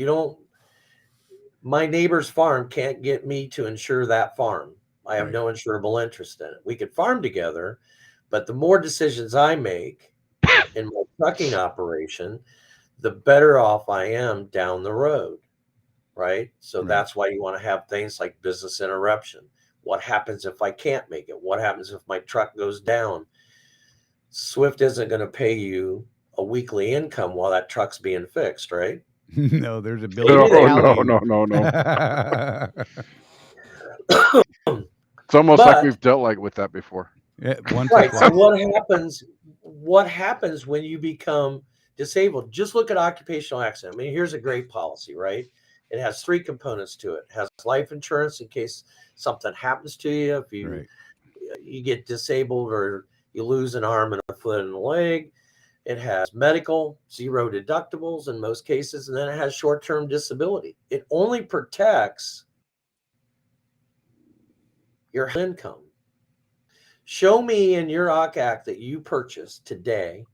Speaker 4: my neighbor's farm can't get me to insure that farm. I have no insurable interest in it. We could farm together, but the more decisions I make in my trucking operation, the better off I am down the road, right? So that's why you want to have things like business interruption. What happens if I can't make it? What happens if my truck goes down? Swift isn't going to pay you a weekly income while that truck's being fixed, right?
Speaker 1: No, there's a bill.
Speaker 2: No. It's almost like we've dealt with that before.
Speaker 1: Yeah,
Speaker 4: right. So what happens when you become disabled? Just look at occupational accident. I mean, here's a great policy, right? It has 3 components to it. It has life insurance in case something happens to you. If you get disabled or you lose an arm and a foot and a leg. It has medical, 0 deductibles in most cases, and then it has short-term disability. It only protects your income. Show me in your OCAC that you purchased today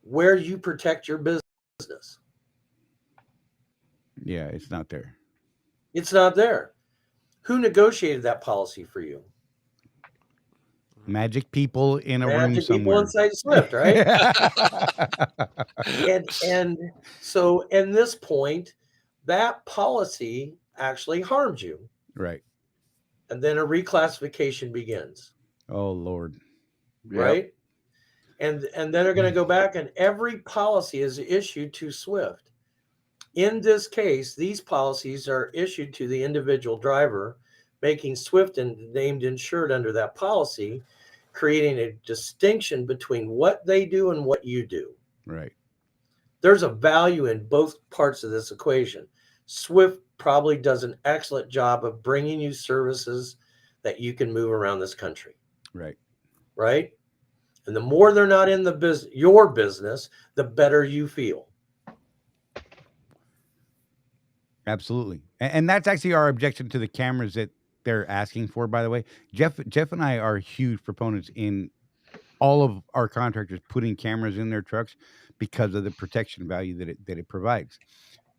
Speaker 4: where you protect your business.
Speaker 1: Yeah, it's not there.
Speaker 4: It's not there. Who negotiated that policy for you?
Speaker 1: Magic people in a room somewhere.
Speaker 4: People inside Swift, right? and so in this point, that policy actually harms you.
Speaker 1: Right.
Speaker 4: And then a reclassification begins.
Speaker 1: Oh, Lord.
Speaker 4: Right? And then they're going to go back, and every policy is issued to Swift. In this case, these policies are issued to the individual driver, making Swift named insured under that policy, creating a distinction between what they do and what you do.
Speaker 1: Right.
Speaker 4: There's a value in both parts of this equation. Swift probably does an excellent job of bringing you services that you can move around this country.
Speaker 1: Right.
Speaker 4: Right? And the more they're not in your business, the better you feel.
Speaker 1: Absolutely. And that's actually our objection to the cameras that they're asking for, by the way. Jeff and I are huge proponents in all of our contractors putting cameras in their trucks because of the protection value that it provides.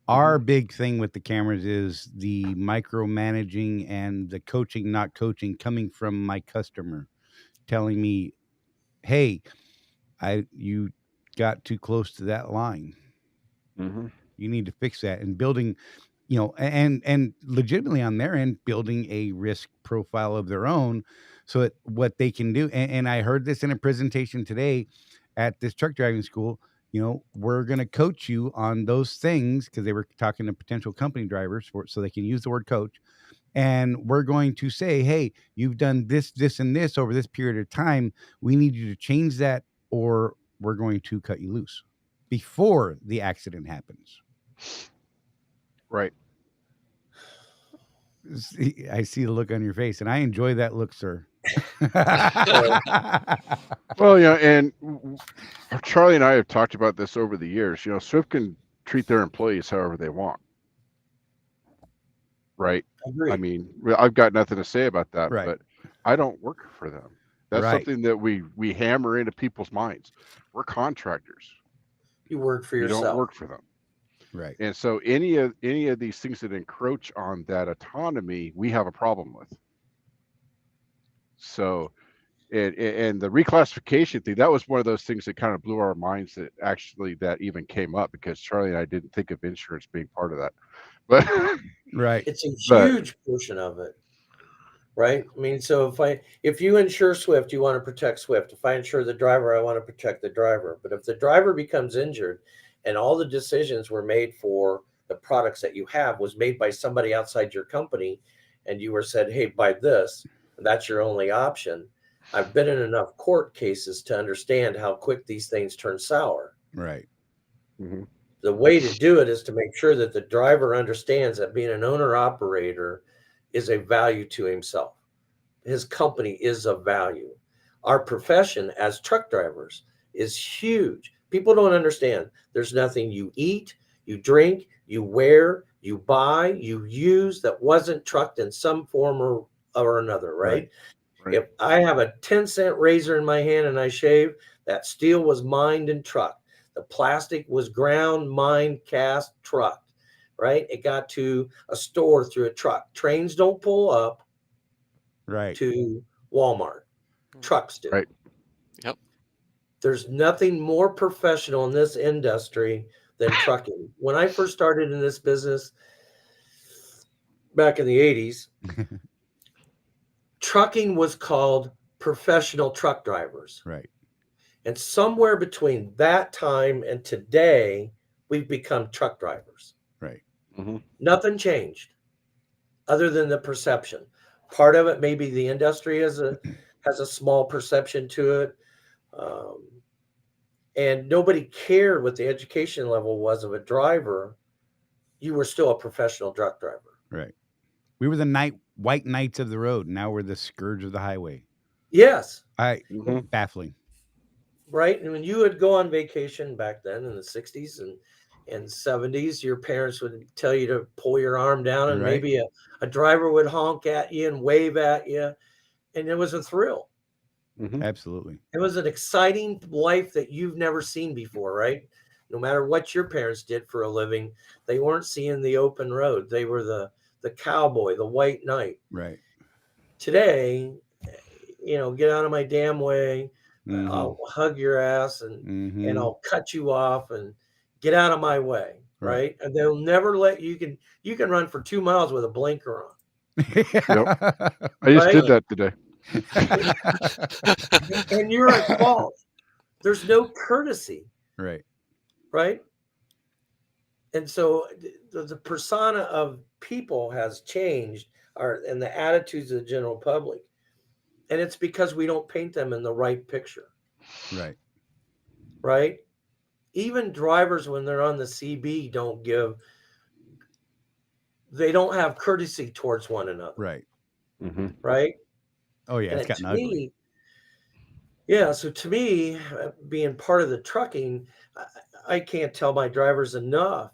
Speaker 1: Our big thing with the cameras is the micromanaging and the coaching, not coaching, coming from my customer telling me, hey, you got too close to that line. You need to fix that. And building, and legitimately on their end, building a risk profile of their own so that what they can do. And I heard this in a presentation today at this truck driving school. We're going to coach you on those things because they were talking to potential company drivers so they can use the word coach. And we're going to say, hey, you've done this, this, and this over this period of time. We need you to change that or we're going to cut you loose before the accident happens.
Speaker 2: Right.
Speaker 1: I see the look on your face, and I enjoy that look, sir.
Speaker 2: Well, and Charlie and I have talked about this over the years. Swift can treat their employees however they want. Right.
Speaker 4: Agreed.
Speaker 2: I mean, I've got nothing to say about that,
Speaker 1: Right.
Speaker 2: but I don't work for them. That's
Speaker 1: Right.
Speaker 2: something that we hammer into people's minds. We're contractors.
Speaker 4: You work for
Speaker 2: You
Speaker 4: yourself.
Speaker 2: don't work for them.
Speaker 1: Right.
Speaker 2: And so any of these things that encroach on that autonomy, we have a problem with. So, and the reclassification thing, that was one of those things that kind of blew our minds that even came up, because Charlie and I didn't think of insurance being part of that. But
Speaker 1: Right.
Speaker 4: It's a huge portion of it, right? I mean, so if you insure Swift, you want to protect Swift. If I insure the driver, I want to protect the driver. But if the driver becomes injured and all the decisions were made for the products that you have was made by somebody outside your company, and you were said, hey, buy this, and that's your only option. I've been in enough court cases to understand how quick these things turn sour.
Speaker 1: Right.
Speaker 2: Mhm.
Speaker 4: The way to do it is to make sure that the driver understands that being an owner operator is a value to himself. His company is of value. Our profession as truck drivers is huge. People don't understand. There's nothing you eat, you drink, you wear, you buy, you use that wasn't trucked in some form or another, right?
Speaker 2: Right.
Speaker 4: If I have a 10-cent razor in my hand and I shave, that steel was mined and trucked. The plastic was ground, mined, cast, trucked, right? It got to a store through a truck. Trains don't pull up
Speaker 1: Right.
Speaker 4: to Walmart. Trucks do.
Speaker 2: Right.
Speaker 3: Yep.
Speaker 4: There's nothing more professional in this industry than trucking. When I first started in this business back in the 80s, trucking was called professional truck drivers.
Speaker 1: Right.
Speaker 4: And somewhere between that time and today, we've become truck drivers.
Speaker 1: Right.
Speaker 2: Mm-hmm.
Speaker 4: Nothing changed other than the perception. Part of it, maybe the industry has a small perception to it. And nobody cared what the education level was of a driver. You were still a professional truck driver.
Speaker 1: Right. We were the white knights of the road. Now we're the scourge of the highway.
Speaker 4: Yes.
Speaker 1: Baffling.
Speaker 4: Right. And when you would go on vacation back then in the 60s and 70s, your parents would tell you to pull your arm down, and
Speaker 1: Right.
Speaker 4: maybe a driver would honk at you and wave at you. And it was a thrill.
Speaker 2: Mm-hmm.
Speaker 1: Absolutely.
Speaker 4: It was an exciting life that you've never seen before, right? No matter what your parents did for a living, they weren't seeing the open road. They were the cowboy, the white knight.
Speaker 1: Right.
Speaker 4: Today, get out of my damn way.
Speaker 1: Mm-hmm.
Speaker 4: I'll hug your ass and
Speaker 1: Mm-hmm.
Speaker 4: I'll cut you off and get out of my way. Right. And they'll never let you can run for 2 miles with a blinker on.
Speaker 2: I just did that today.
Speaker 4: And you're at fault. There's no courtesy.
Speaker 1: Right.
Speaker 4: Right. And so the persona of people has changed, and the attitudes of the general public. And it's because we don't paint them in the right picture.
Speaker 1: Right.
Speaker 4: Right. Even drivers, when they're on the CB, they don't have courtesy towards one another.
Speaker 1: Right.
Speaker 2: Mm-hmm.
Speaker 4: Right.
Speaker 1: Oh yeah, it's gotten ugly.
Speaker 4: So to me, being part of the trucking, I can't tell my drivers enough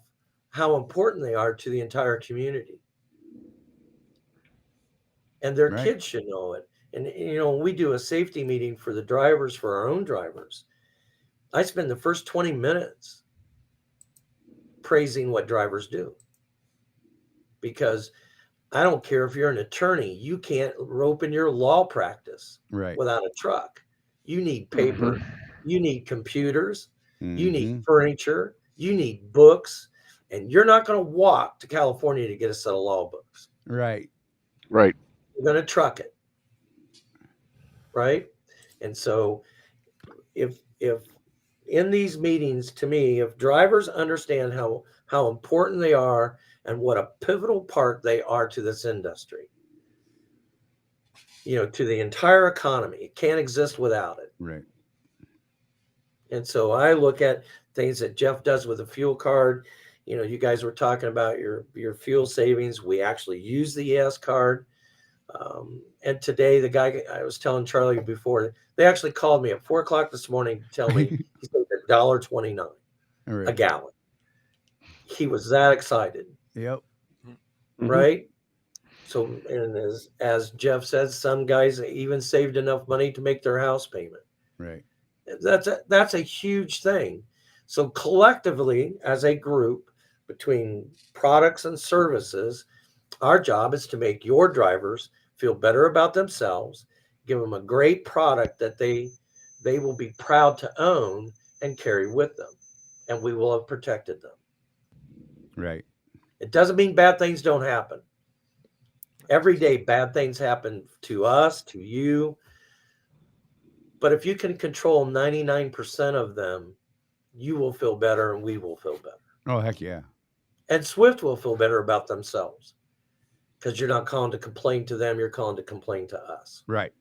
Speaker 4: how important they are to the entire community. And their kids should know it. And, we do a safety meeting for the drivers, for our own drivers. I spend the first 20 minutes praising what drivers do. Because I don't care if you're an attorney, you can't open your law practice without a truck. You need paper, you need computers, you need furniture, you need books, and you're not going to walk to California to get a set of law books.
Speaker 1: Right.
Speaker 2: Right.
Speaker 4: You're going to truck it. Right. And so if in these meetings, to me, if drivers understand how important they are and what a pivotal part they are to this industry, to the entire economy, it can't exist without it.
Speaker 1: Right.
Speaker 4: And so I look at things that Jeff does with a fuel card. You guys were talking about your fuel savings. We actually use the ES card. And today, the guy I was telling Charlie before, they actually called me at 4:00 this morning to tell me he said $1.29 a gallon. He was that excited.
Speaker 1: Yep.
Speaker 4: Right. So, and as Jeff said, some guys even saved enough money to make their house payment.
Speaker 1: Right.
Speaker 4: That's a huge thing. So collectively, as a group, between products and services, our job is to make your drivers feel better about themselves, give them a great product that they will be proud to own and carry with them, and we will have protected them.
Speaker 1: Right.
Speaker 4: It doesn't mean bad things don't happen. Every day, bad things happen to us, to you. But if you can control 99% of them, you will feel better and we will feel better.
Speaker 1: Oh, heck yeah.
Speaker 4: And Swift will feel better about themselves because you're not calling to complain to them. You're calling to complain to us.
Speaker 1: Right.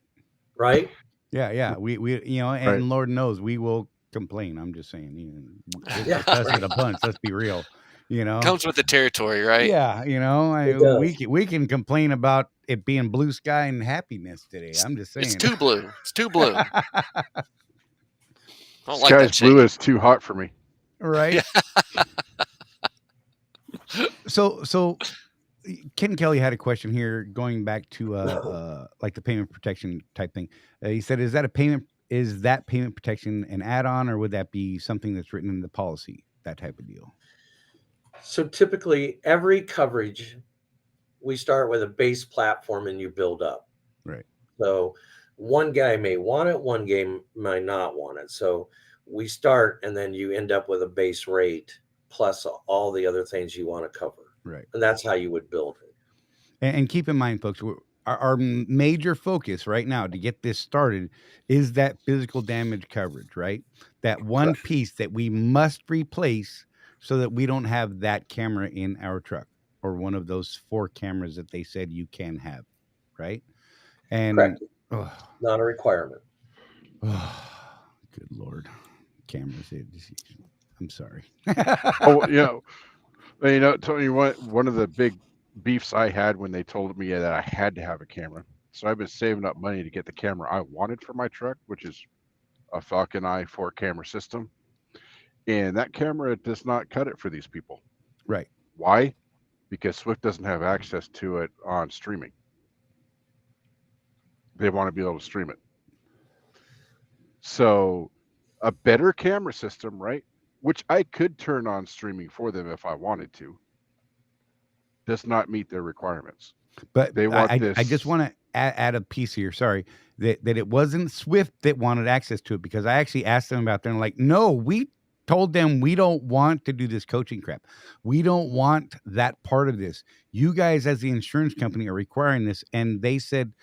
Speaker 4: Right?
Speaker 1: Yeah. Yeah. We and
Speaker 2: Right.
Speaker 1: Lord knows we will complain. I'm just saying,
Speaker 4: Yeah,
Speaker 1: it's us at a bunch. Let's be real.
Speaker 3: Comes with the territory, right?
Speaker 1: Yeah.
Speaker 4: It does.
Speaker 1: We can complain about it being blue sky and happiness today. I'm just saying.
Speaker 3: It's too blue. It's too blue. I don't like
Speaker 2: Sky's
Speaker 3: that
Speaker 2: blue
Speaker 3: shade.
Speaker 2: is too hot for me.
Speaker 1: Right. So Ken Kelly had a question here going back to like the payment protection type thing. He said, is that payment protection an add-on, or would that be something that's written in the policy, that type of deal?
Speaker 4: So typically every coverage, we start with a base platform and you build up.
Speaker 1: Right.
Speaker 4: So one guy may want it, one guy might not want it. So we start and then you end up with a base rate plus all the other things you want to cover.
Speaker 1: Right.
Speaker 4: And that's how you would build it.
Speaker 1: And keep in mind, folks, our major focus right now to get this started is that physical damage coverage, right? That one piece that we must replace so that we don't have that camera in our truck, or one of those 4 cameras that they said you can have, right? And
Speaker 4: Correct. Not a requirement.
Speaker 1: Good Lord. Cameras. I'm sorry.
Speaker 2: Oh, Tony, one of the big beefs I had when they told me that I had to have a camera. So I've been saving up money to get the camera I wanted for my truck, which is a Falcon Eye 4 camera system. And that camera does not cut it for these people.
Speaker 1: Right.
Speaker 2: Why? Because Swift doesn't have access to it on streaming. They want to be able to stream it. So a better camera system, right? Which I could turn on streaming for them if I wanted to, does not meet their requirements.
Speaker 1: But
Speaker 2: they want
Speaker 1: I just want to add a piece here. Sorry, that it wasn't Swift that wanted access to it, because I actually asked them about that. And like, no, we told them we don't want to do this coaching crap. We don't want that part of this. You guys, as the insurance company, are requiring this, and they said,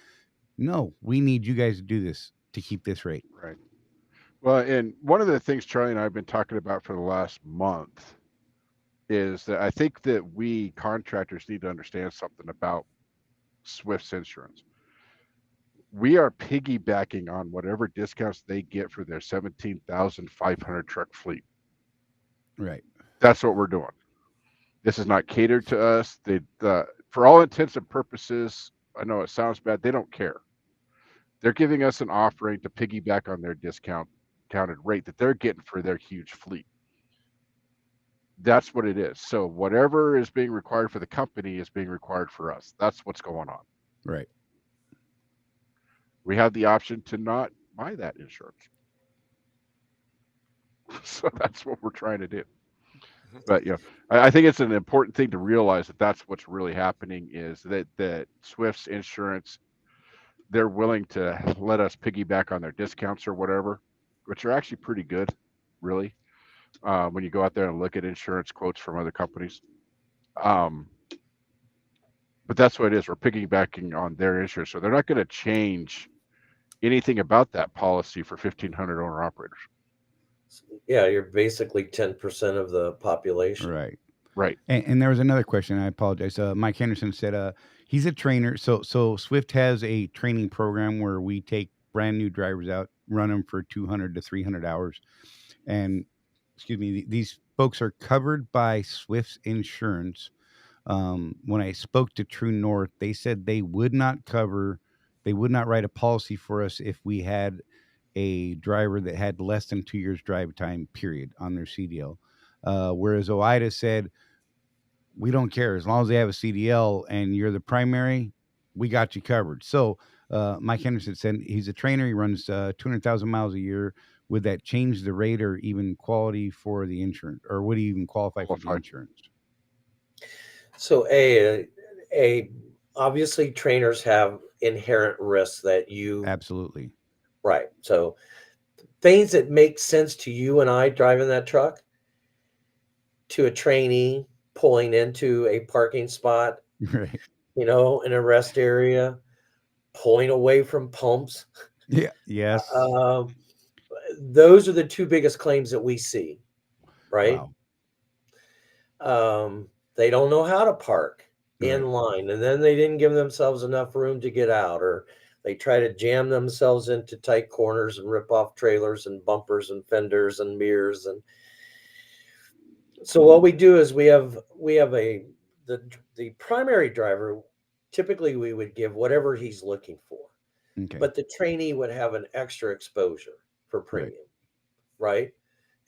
Speaker 1: no, we need you guys to do this to keep this rate.
Speaker 2: Right. Well, and one of the things Charlie and I have been talking about for the last month is that I think that we contractors need to understand something about Swift's insurance. We are piggybacking on whatever discounts they get for their 17,500 truck fleet.
Speaker 1: Right.
Speaker 2: That's what we're doing. This is not catered to us. For all intents and purposes, I know it sounds bad, they don't care. They're giving us an offering to piggyback on their discounted rate that they're getting for their huge fleet. That's what it is. So whatever is being required for the company is being required for us. That's what's going on.
Speaker 1: Right.
Speaker 2: We have the option to not buy that insurance. So that's what we're trying to do. But I think it's an important thing to realize that that's what's really happening, is that Swift's insurance, they're willing to let us piggyback on their discounts or whatever, which are actually pretty good, really, when you go out there and look at insurance quotes from other companies. But that's what it is. We're piggybacking on their insurance. So they're not going to change anything about that policy for 1,500 owner operators.
Speaker 4: Yeah, you're basically 10% of the population.
Speaker 1: Right.
Speaker 2: Right.
Speaker 1: And there was another question. I apologize. Mike Henderson said he's a trainer. So Swift has a training program where we take brand new drivers out, run them for 200 to 300 hours. And these folks are covered by Swift's insurance. When I spoke to True North, they said they would not write a policy for us if we had a driver that had less than 2 years drive time, period, on their CDL. Whereas OIDA said, we don't care as long as they have a CDL and you're the primary, we got you covered. So Mike Henderson said he's a trainer. He runs 200,000 miles a year. Would that change the rate or even quality for the insurance, or would he even qualify for the insurance?
Speaker 4: So obviously trainers have inherent risks that you
Speaker 1: Absolutely.
Speaker 4: Right. So things that make sense to you and I driving that truck, to a trainee pulling into a parking spot,
Speaker 1: Right.
Speaker 4: in a rest area, pulling away from pumps.
Speaker 1: Yeah. Yes.
Speaker 4: Those are the two biggest claims that we see, right?
Speaker 1: Wow.
Speaker 4: They don't know how to park in
Speaker 1: Right.
Speaker 4: line, and then they didn't give themselves enough room to get out, or they try to jam themselves into tight corners and rip off trailers and bumpers and fenders and mirrors. And so what we do is we have the primary driver, typically we would give whatever he's looking for.
Speaker 1: Okay.
Speaker 4: But the trainee would have an extra exposure for premium, right?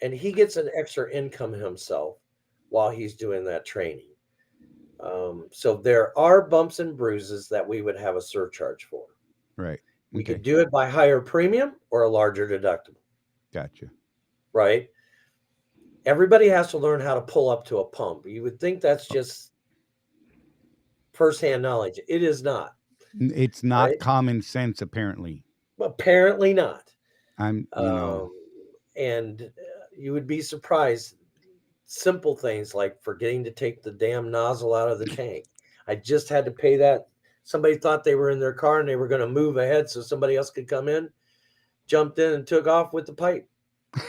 Speaker 4: And he gets an extra income himself while he's doing that training. So there are bumps and bruises that we would have a surcharge for.
Speaker 1: Right.
Speaker 4: We could do it by higher premium or a larger deductible.
Speaker 1: Gotcha.
Speaker 4: Right? Everybody has to learn how to pull up to a pump. You would think that's just firsthand knowledge. It is not.
Speaker 1: It's not common sense, apparently.
Speaker 4: Apparently not.
Speaker 1: And
Speaker 4: you would be surprised. Simple things like forgetting to take the damn nozzle out of the tank. I just had to pay that. Somebody thought they were in their car and they were going to move ahead so somebody else could come in, jumped in and took off with the pipe.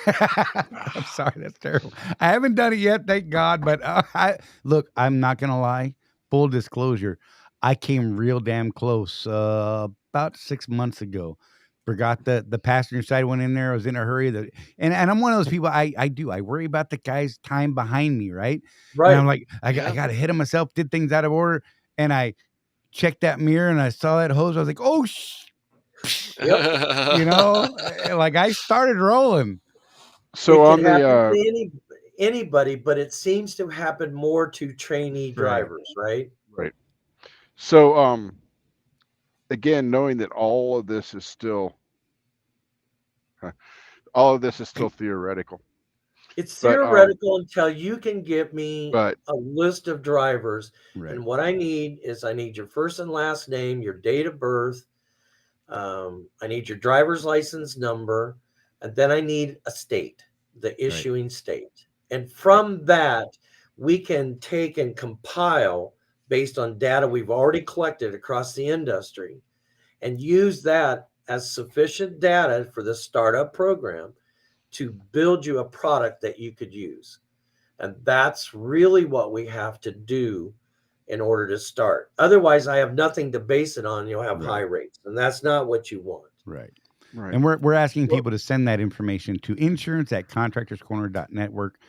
Speaker 1: I'm sorry, that's terrible. I haven't done it yet, thank God. But I'm not going to lie. Full disclosure, I came real damn close about 6 months ago. Forgot the passenger side went in there. I was in a hurry. And I'm one of those people. I worry about the guy's time behind me, right?
Speaker 4: Right.
Speaker 1: And I'm like, I got ahead of myself, did things out of order, and I checked that mirror and I saw that hose. I was like, oh,
Speaker 4: yep.
Speaker 1: like I started rolling.
Speaker 2: So
Speaker 4: it
Speaker 2: on
Speaker 4: can
Speaker 2: the
Speaker 4: happen to anybody, but it seems to happen more to trainee drivers, right?
Speaker 2: Right. So again, knowing that all of this is still theoretical.
Speaker 4: It's theoretical until you can give me a list of drivers.
Speaker 1: Right.
Speaker 4: And what I need your first and last name, your date of birth. I need your driver's license number. And then I need a state, the issuing state. And from that, we can take and compile based on data we've already collected across the industry and use that as sufficient data for the startup program to build you a product that you could use. And that's really what we have to do in order to start. Otherwise, I have nothing to base it on. You'll have high rates, and that's not what you want.
Speaker 1: Right. And we're asking people to send that information to insurance@contractorscorner.network.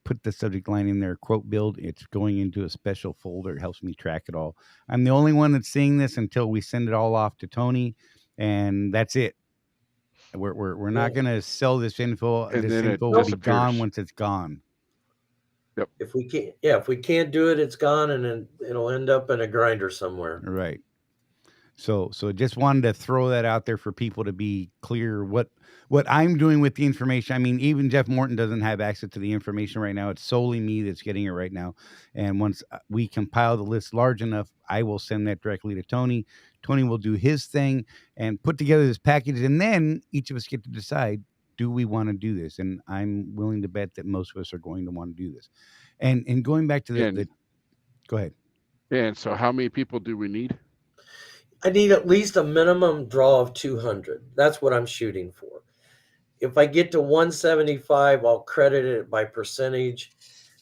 Speaker 1: Put the subject line in there, quote build. It's going into a special folder. It helps me track it all. I'm the only one that's seeing this until we send it all off to Tony, and that's it. We're not going to sell this info.
Speaker 2: And
Speaker 1: this
Speaker 2: then
Speaker 1: info will be gone once it's gone.
Speaker 2: Yep.
Speaker 4: If we can't do it, it's gone, and then it'll end up in a grinder somewhere.
Speaker 1: Right. So just wanted to throw that out there for people to be clear what I'm doing with the information. I mean, even Jeff Morton doesn't have access to the information right now. It's solely me that's getting it right now. And once we compile the list large enough, I will send that directly to Tony. Tony will do his thing and put together this package. And then each of us get to decide, do we want to do this? And I'm willing to bet that most of us are going to want to do this. And going back to go ahead.
Speaker 2: And so how many people do we need?
Speaker 4: I need at least a minimum draw of 200. That's what I'm shooting for. If I get to 175, I'll credit it by percentage.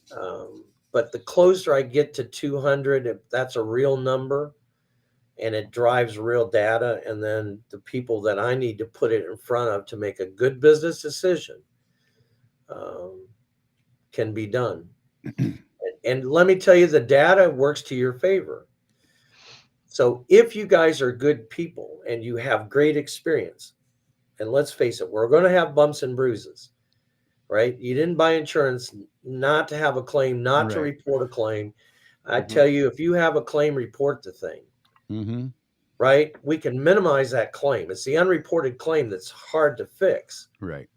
Speaker 4: But the closer I get to 200, if that's a real number and it drives real data, and then the people that I need to put it in front of to make a good business decision can be done. And let me tell you, the data works to your favor. So if you guys are good people and you have great experience, and let's face it, we're going to have bumps and bruises, right? You didn't buy insurance not to have a claim, not to report a claim. I tell you, if you have a claim, report the thing, right? We can minimize that claim. It's the unreported claim that's hard to fix,
Speaker 1: right?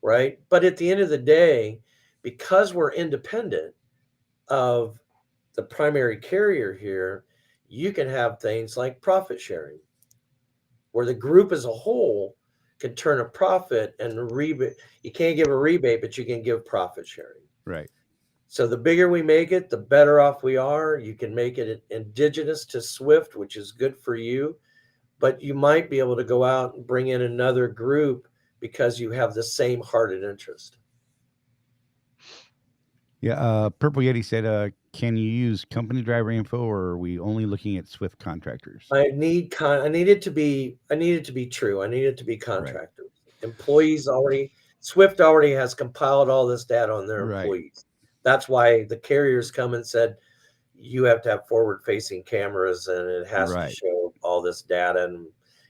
Speaker 4: Right? But at the end of the day, because we're independent of the primary carrier here, you can have things like profit sharing, where the group as a whole can turn a profit and a rebate. You can't give a rebate, but you can give profit sharing.
Speaker 1: Right.
Speaker 4: So the bigger we make it, the better off we are. You can make it indigenous to Swift, which is good for you, but you might be able to go out and bring in another group because you have the same hearted interest.
Speaker 1: Yeah. Purple Yeti said, can you use company driver info, or are we only looking at Swift contractors?
Speaker 4: I need it to be true. I need it to be contractors. Right. Employees Swift already has compiled all this data on their employees. That's why the carriers come and said, you have to have forward facing cameras and it has to show all this data. And,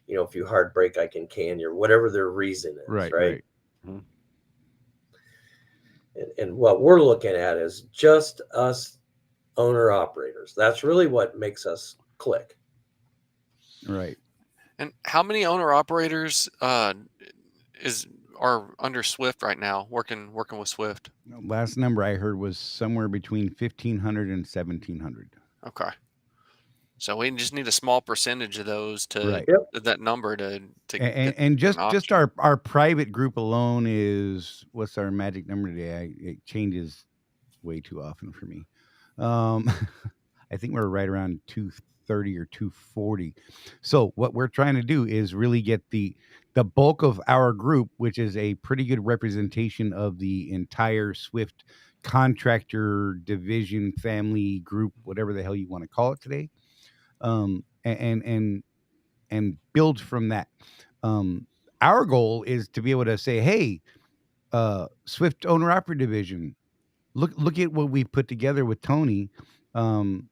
Speaker 4: if you hard brake, I can you, or whatever their reason is. Right. And what we're looking at is just us owner operators. That's really what makes us click.
Speaker 1: Right.
Speaker 3: And how many owner operators are under Swift right now, working with Swift?
Speaker 1: Last number I heard was somewhere between 1,500 and 1,700.
Speaker 3: Okay. So we just need a small percentage of those to that number to
Speaker 1: and just our private group alone is, what's our magic number today? It changes way too often for me. I think we're right around 230 or 240. So what we're trying to do is really get the bulk of our group, which is a pretty good representation of the entire Swift contractor division, family, group, whatever the hell you want to call it today. And build from that. Our goal is to be able to say, hey, Swift owner operator division, look at what we put together with Tony. Can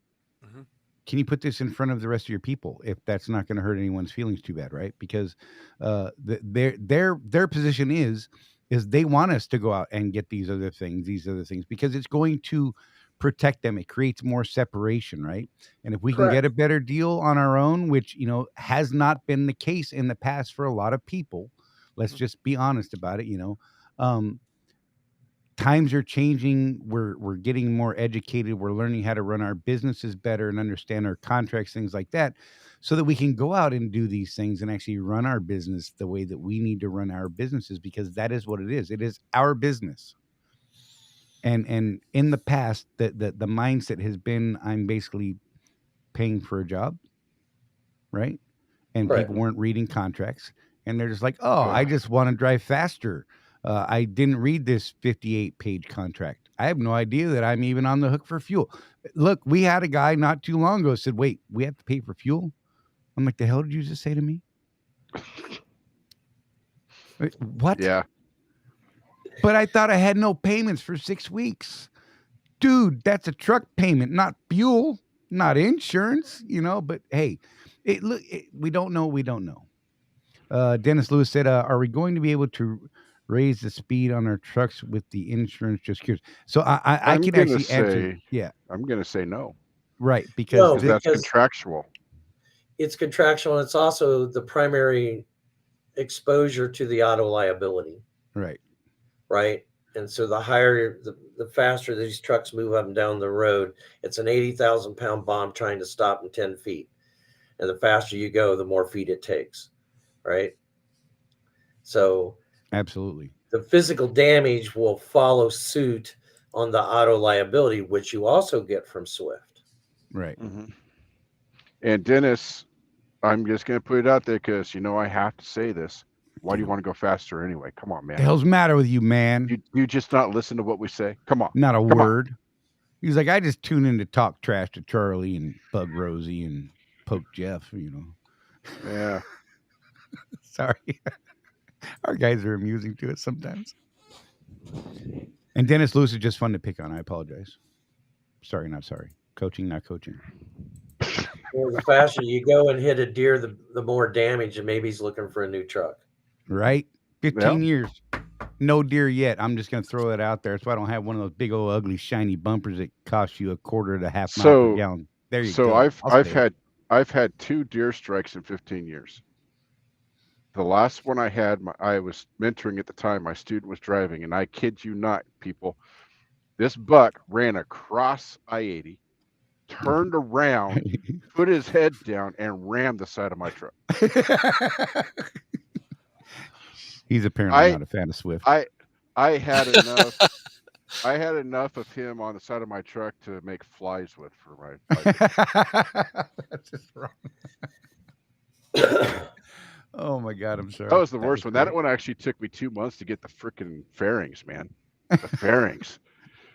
Speaker 1: you put this in front of the rest of your people if that's not going to hurt anyone's feelings too bad, right? Because their position is they want us to go out and get these other things, because it's going to protect them. It creates more separation, right? And if we can get a better deal on our own, which has not been the case in the past for a lot of people, let's just be honest about it. Times are changing. We're getting more educated. We're learning how to run our businesses better and understand our contracts, things like that, so that we can go out and do these things and actually run our business the way that we need to run our businesses, because that is what it is. It is our business. And in the past, the mindset has been, I'm basically paying for a job, right? And people weren't reading contracts, and they're just like, oh, I just want to drive faster. I didn't read this 58-page contract. I have no idea that I'm even on the hook for fuel. Look, we had a guy not too long ago said, wait, we have to pay for fuel? I'm like, the hell did you just say to me? Wait, what?
Speaker 2: Yeah.
Speaker 1: But I thought I had no payments for 6 weeks. Dude, that's a truck payment, not fuel, not insurance, but hey, we don't know. We don't know. Dennis Lewis said, are we going to be able to raise the speed on our trucks with the insurance? Just curious. So I can actually answer. Yeah.
Speaker 2: I'm going to say no.
Speaker 1: Right. Because
Speaker 2: that's contractual.
Speaker 4: It's contractual. And it's also the primary exposure to the auto liability.
Speaker 1: Right.
Speaker 4: Right. And so the higher, the faster these trucks move up and down the road, it's an 80,000 pound bomb trying to stop in 10 feet. And the faster you go, the more feet it takes. Right. So
Speaker 1: absolutely,
Speaker 4: the physical damage will follow suit on the auto liability, which you also get from Swift.
Speaker 1: Right.
Speaker 2: And Dennis, I'm just going to put it out there because, I have to say this. Why do you want to go faster anyway? Come on, man.
Speaker 1: The hell's the matter with you, man?
Speaker 2: You just not listen to what we say? Come on.
Speaker 1: Not a word. He's like, I just tune in to talk trash to Charley and bug Rosie and poke Jeff,
Speaker 2: Yeah.
Speaker 1: Sorry. Our guys are amusing to us sometimes. And Dennis Lewis is just fun to pick on. I apologize. Sorry, not sorry. Coaching, not coaching.
Speaker 4: Well, the faster you go and hit a deer, the more damage, and maybe he's looking for a new truck.
Speaker 1: Right? 15 years. No deer yet. I'm just going to throw it out there. That's why I don't have one of those big old ugly shiny bumpers that cost you a quarter to half mile per gallon. There you go.
Speaker 2: I've had 2 deer strikes in 15 years. The last one I had, I was mentoring at the time. My student was driving, and I kid you not, people, this buck ran across I-80, turned around, put his head down, and rammed the side of my truck.
Speaker 1: He's apparently not a fan of Swift.
Speaker 2: I had enough. I had enough of him on the side of my truck to make flies with for my.
Speaker 1: That's just wrong. Oh my God, I'm sorry.
Speaker 2: That was the worst one. That one actually took me 2 months to get the freaking fairings, man. The fairings.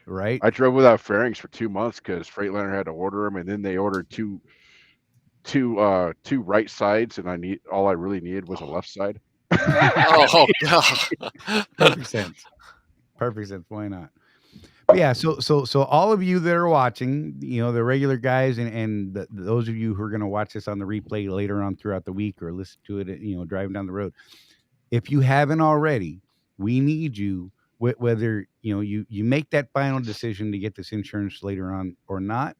Speaker 1: Right.
Speaker 2: I drove without fairings for 2 months because Freightliner had to order them, and then they ordered two right sides, and all I really needed was a left side.
Speaker 3: Oh God.
Speaker 1: Perfect sense. Perfect sense. Why not? But yeah, so all of you that are watching, the regular guys and those of you who are going to watch this on the replay later on throughout the week or listen to it, driving down the road, if you haven't already, we need you, whether you make that final decision to get this insurance later on or not.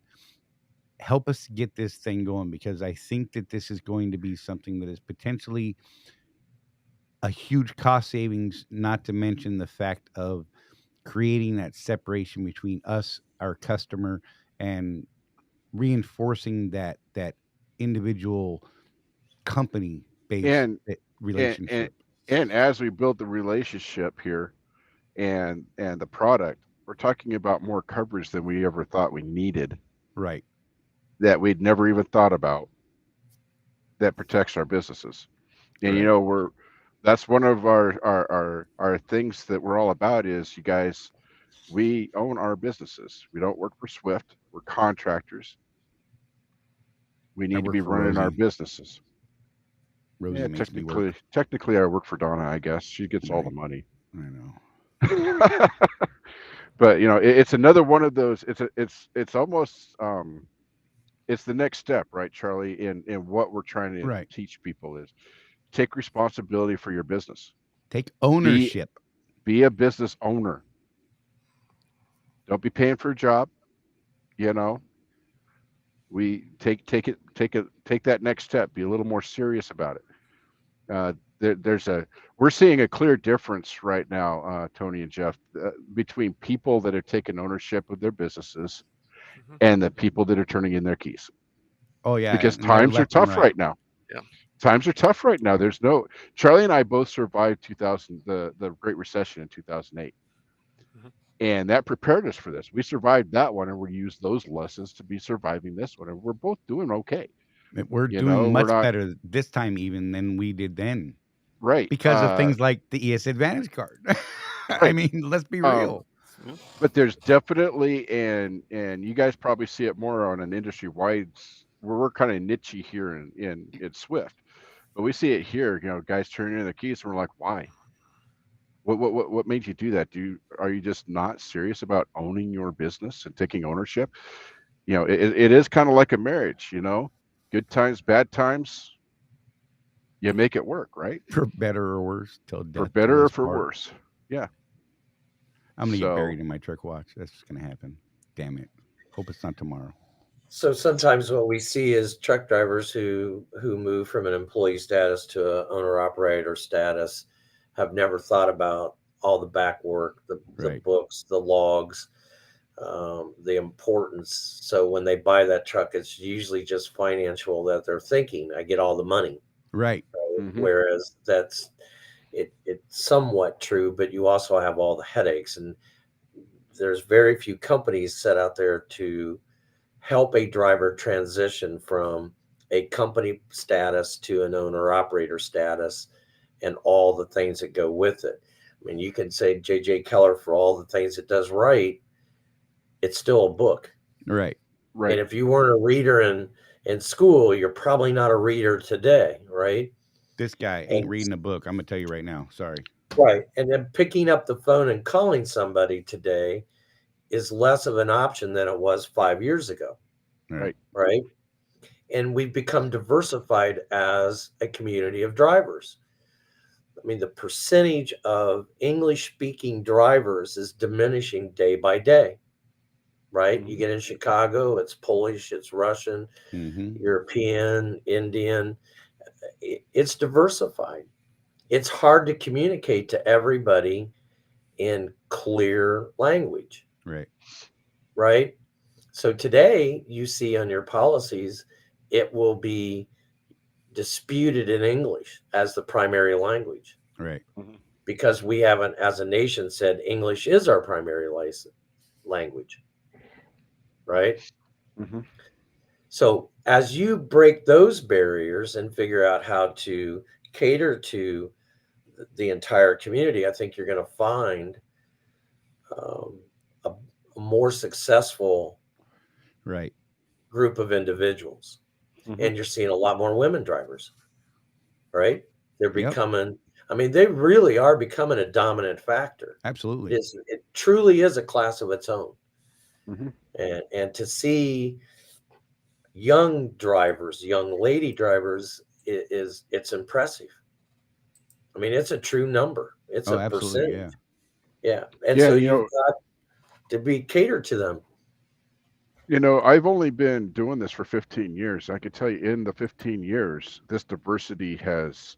Speaker 1: Help us get this thing going, because I think that this is going to be something that is potentially a huge cost savings, not to mention the fact of creating that separation between us, our customer, and reinforcing that individual company-based relationship.
Speaker 2: And as we build the relationship here and the product, we're talking about more coverage than we ever thought we needed.
Speaker 1: Right.
Speaker 2: That we'd never even thought about, that protects our businesses. And
Speaker 1: right.
Speaker 2: That's one of our things that we're all about is, you guys, we own our businesses. We don't work for Swift. We're contractors. We need to be running our businesses.
Speaker 1: Rosie makes me work.
Speaker 2: Technically, I work for Donna, I guess. She gets all the money.
Speaker 1: I know.
Speaker 2: But it's another one of those. It's almost it's the next step, right, Charlie? In what we're trying to teach people is take responsibility for your business.
Speaker 1: Take ownership.
Speaker 2: Be a business owner. Don't be paying for a job. We take that next step. Be a little more serious about it. We're seeing a clear difference right now, Tony and Jeff, between people that are taking ownership of their businesses and the people that are turning in their keys.
Speaker 1: Oh yeah,
Speaker 2: because times are tough right now.
Speaker 3: Yeah,
Speaker 2: times are tough right now. Charlie and I both survived the Great Recession in 2008. And that prepared us for this. We survived that one, and we used those lessons to be surviving this one. And we're both doing okay.
Speaker 1: We're doing much better this time even than we did then.
Speaker 2: Right.
Speaker 1: Because of things like the ES Advantage card. I mean, let's be real.
Speaker 2: But there's definitely, and you guys probably see it more on an industry-wide, where we're kind of niche here in Swift. But we see it here, guys turning in their keys, and we're like, why? What made you do that? Are you just not serious about owning your business and taking ownership? It is kind of like a marriage, good times, bad times, you make it work, right?
Speaker 1: For better or worse, till death.
Speaker 2: For better or for worse. Yeah.
Speaker 1: I'm gonna get buried in my truck watch. That's just gonna happen. Damn it. Hope it's not tomorrow.
Speaker 4: So sometimes what we see is truck drivers who move from an employee status to an owner operator status have never thought about all the back work, the books, the logs, the importance. So when they buy that truck, it's usually just financial that they're thinking, I get all the money.
Speaker 1: Right.
Speaker 4: Whereas it's somewhat true, but you also have all the headaches. And there's very few companies set out there to help a driver transition from a company status to an owner operator status and all the things that go with it. I mean, you can say J.J. Keller for all the things it does right. It's still a book.
Speaker 1: Right.
Speaker 4: And if you weren't a reader in school, you're probably not a reader today, right?
Speaker 1: This guy ain't reading a book. I'm going to tell you right now. Sorry.
Speaker 4: Right. And then picking up the phone and calling somebody today is less of an option than it was 5 years ago.
Speaker 2: Right.
Speaker 4: Right. And we've become diversified as a community of drivers. I mean, the percentage of English speaking drivers is diminishing day by day. Right. You get in Chicago, it's Polish, it's Russian, European, Indian. It's diversified. It's hard to communicate to everybody in clear language.
Speaker 1: Right.
Speaker 4: Right. So today you see on your policies, it will be disputed in English as the primary language.
Speaker 1: Right.
Speaker 4: Because we haven't, as a nation, said English is our primary language. Right. So as you break those barriers and figure out how to cater to the entire community, I think you're going to find a more successful group of individuals. And you're seeing a lot more women drivers, right? They're becoming, I mean, they really are becoming a dominant factor.
Speaker 1: Absolutely.
Speaker 4: It truly is a class of its own. And to see young drivers, young lady drivers, it's impressive. I mean, it's a true number. It's a percentage. Yeah. And so you've got to be catered to them.
Speaker 2: You know, I've only been doing this for 15 years. I can tell you in the 15 years, this diversity has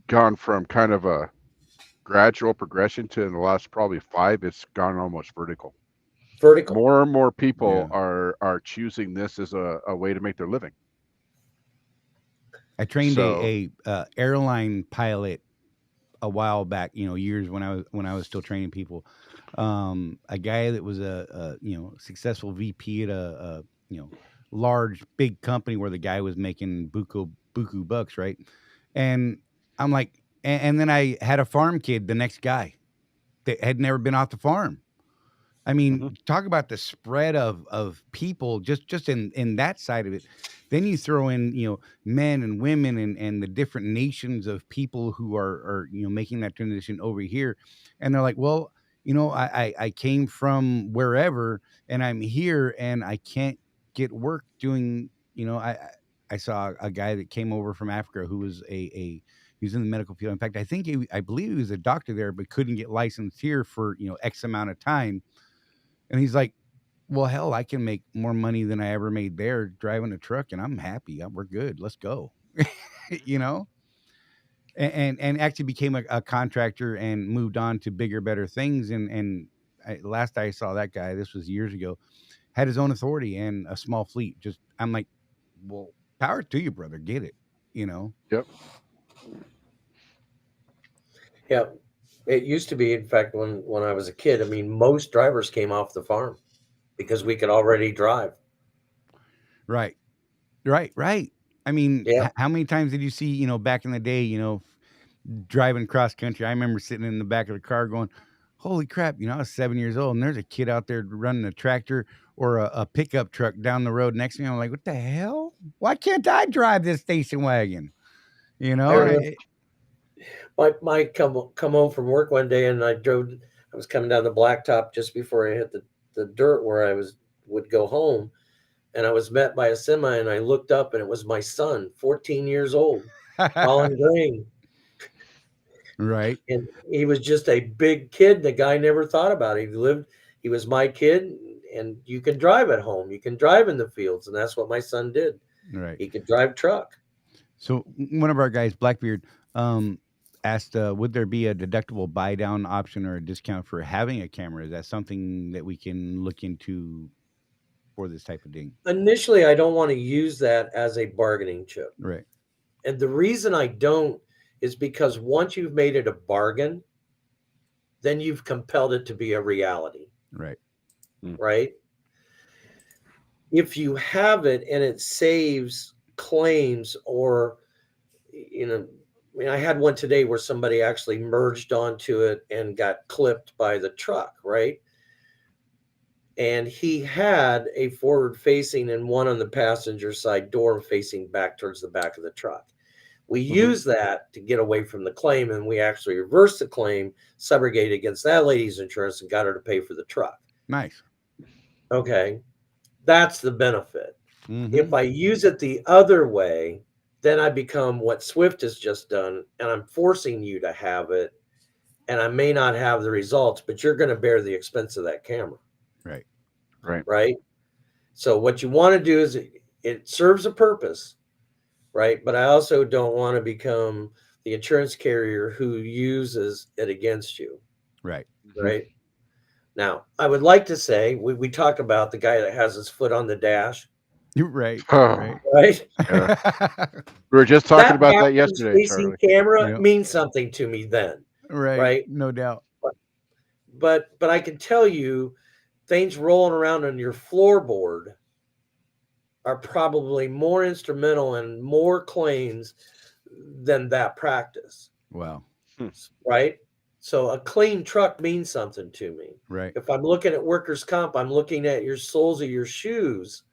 Speaker 2: gone from kind of a gradual progression to in the last probably 5, it's gone almost vertical. More and more people are choosing this as a way to make their living.
Speaker 1: I trained a airline pilot a while back, years when I was still training people. A guy that was a successful VP at a large big company where the guy was making buku bucks, right? And I'm like, and then I had a farm kid, the next guy that had never been off the farm. I mean, talk about the spread of people just in that side of it. Then you throw in, men and women and the different nations of people who are making that transition over here. And they're like, well, I came from wherever and I'm here and I can't get work doing, I saw a guy that came over from Africa who was he was in the medical field. In fact, I believe he was a doctor there, but couldn't get licensed here for, X amount of time. And he's like, well, hell, I can make more money than I ever made there driving a truck, and I'm happy. We're good. Let's go. And actually became a contractor and moved on to bigger, better things. Last I saw that guy, this was years ago, had his own authority and a small fleet. I'm like, well, power to you, brother. Get it,
Speaker 2: Yep.
Speaker 4: Yeah. It used to be, in fact, when I was a kid, I mean, most drivers came off the farm because we could already drive.
Speaker 1: Right. I mean, how many times did you see, back in the day, driving cross country? I remember sitting in the back of the car going, holy crap, I was 7 years old and there's a kid out there running a tractor or a pickup truck down the road next to me. I'm like, what the hell? Why can't I drive this station wagon?
Speaker 4: My come home from work one day and I was coming down the blacktop just before I hit the dirt where I would go home. And I was met by a semi and I looked up and it was my son, 14 years old, Colin Green.
Speaker 1: Right.
Speaker 4: And he was just a big kid. The guy never thought about it. He was my kid, and you can drive at home. You can drive in the fields. And that's what my son did.
Speaker 1: Right.
Speaker 4: He could drive truck.
Speaker 1: So one of our guys, Blackbeard, asked, would there be a deductible buy down option or a discount for having a camera? Is that something that we can look into for this type of thing?
Speaker 4: Initially, I don't want to use that as a bargaining chip.
Speaker 1: Right.
Speaker 4: And the reason I don't is because once you've made it a bargain, then you've compelled it to be a reality.
Speaker 1: Right.
Speaker 4: Right. If you have it and it saves claims or, I mean, I had one today where somebody actually merged onto it and got clipped by the truck, right? And he had a forward facing and one on the passenger side door facing back towards the back of the truck. We used that to get away from the claim, and we actually reversed the claim, subrogated against that lady's insurance, and got her to pay for the truck.
Speaker 1: Nice.
Speaker 4: Okay. That's the benefit.
Speaker 1: Mhm.
Speaker 4: If I use it the other way, then I become what Swift has just done, and I'm forcing you to have it, and I may not have the results, but you're going to bear the expense of that camera.
Speaker 1: Right.
Speaker 4: Right. So what you want to do is it serves a purpose, right? But I also don't want to become the insurance carrier who uses it against you.
Speaker 1: Right.
Speaker 4: Right. Now, I would like to say we talk about the guy that has his foot on the dash.
Speaker 1: You're right.
Speaker 2: Oh,
Speaker 4: Right.
Speaker 2: we were just talking
Speaker 4: That
Speaker 2: about that
Speaker 4: backwards
Speaker 2: yesterday,
Speaker 4: facing
Speaker 2: Charlie.
Speaker 4: camera
Speaker 1: Yep.
Speaker 4: means something to me then.
Speaker 1: Right. No doubt.
Speaker 4: But I can tell you things rolling around on your floorboard are probably more instrumental in more claims than that practice.
Speaker 1: Wow.
Speaker 4: Right. So a clean truck means something to me.
Speaker 1: Right.
Speaker 4: If I'm looking at workers' comp, I'm looking at your soles of your shoes,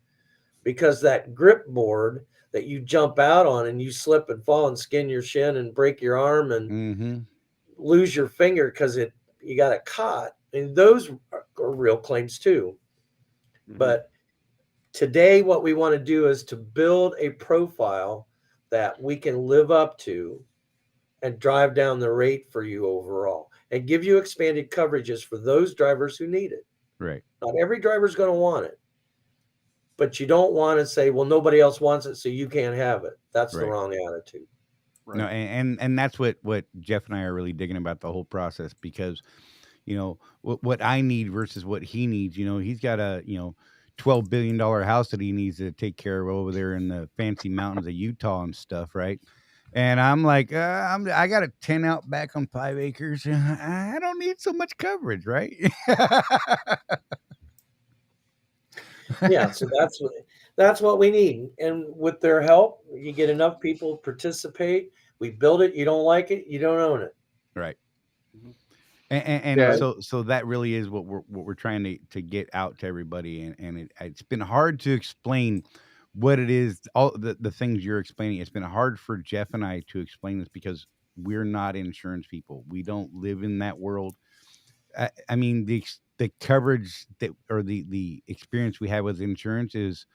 Speaker 4: because that grip board that you jump out on and you slip and fall and skin your shin and break your arm and
Speaker 1: Mm-hmm.
Speaker 4: lose your finger because you got it caught. And those are real claims too.
Speaker 2: Mhm.
Speaker 4: But today, what we want to do is to build a profile that we can live up to and drive down the rate for you overall and give you expanded coverages for those drivers who need it.
Speaker 1: Right.
Speaker 4: Not every driver is going to want it, but you don't want to say, well, nobody else wants it, so you can't have it. That's the
Speaker 1: Right.
Speaker 4: wrong attitude.
Speaker 2: Right.
Speaker 1: No, and that's what Jeff and I are really digging about the whole process, because what I need versus what he needs. He's got a $12 billion house that he needs to take care of over there in the fancy mountains of Utah and stuff, right? And I'm like, I got a 10 out back on 5 acres. I don't need so much coverage, right?
Speaker 4: Yeah, so that's what we need. And with their help, you get enough people participate. We build it. You don't like it, you don't own it.
Speaker 1: Right.
Speaker 2: Mhm.
Speaker 1: And
Speaker 2: Yeah.
Speaker 1: so that really is what we're trying to get out to everybody, and it's been hard to explain what it is, all the things you're explaining. It's been hard for Jeff and I to explain this because we're not insurance people. We don't live in that world. I mean, the coverage that, or the experience we have with insurance is,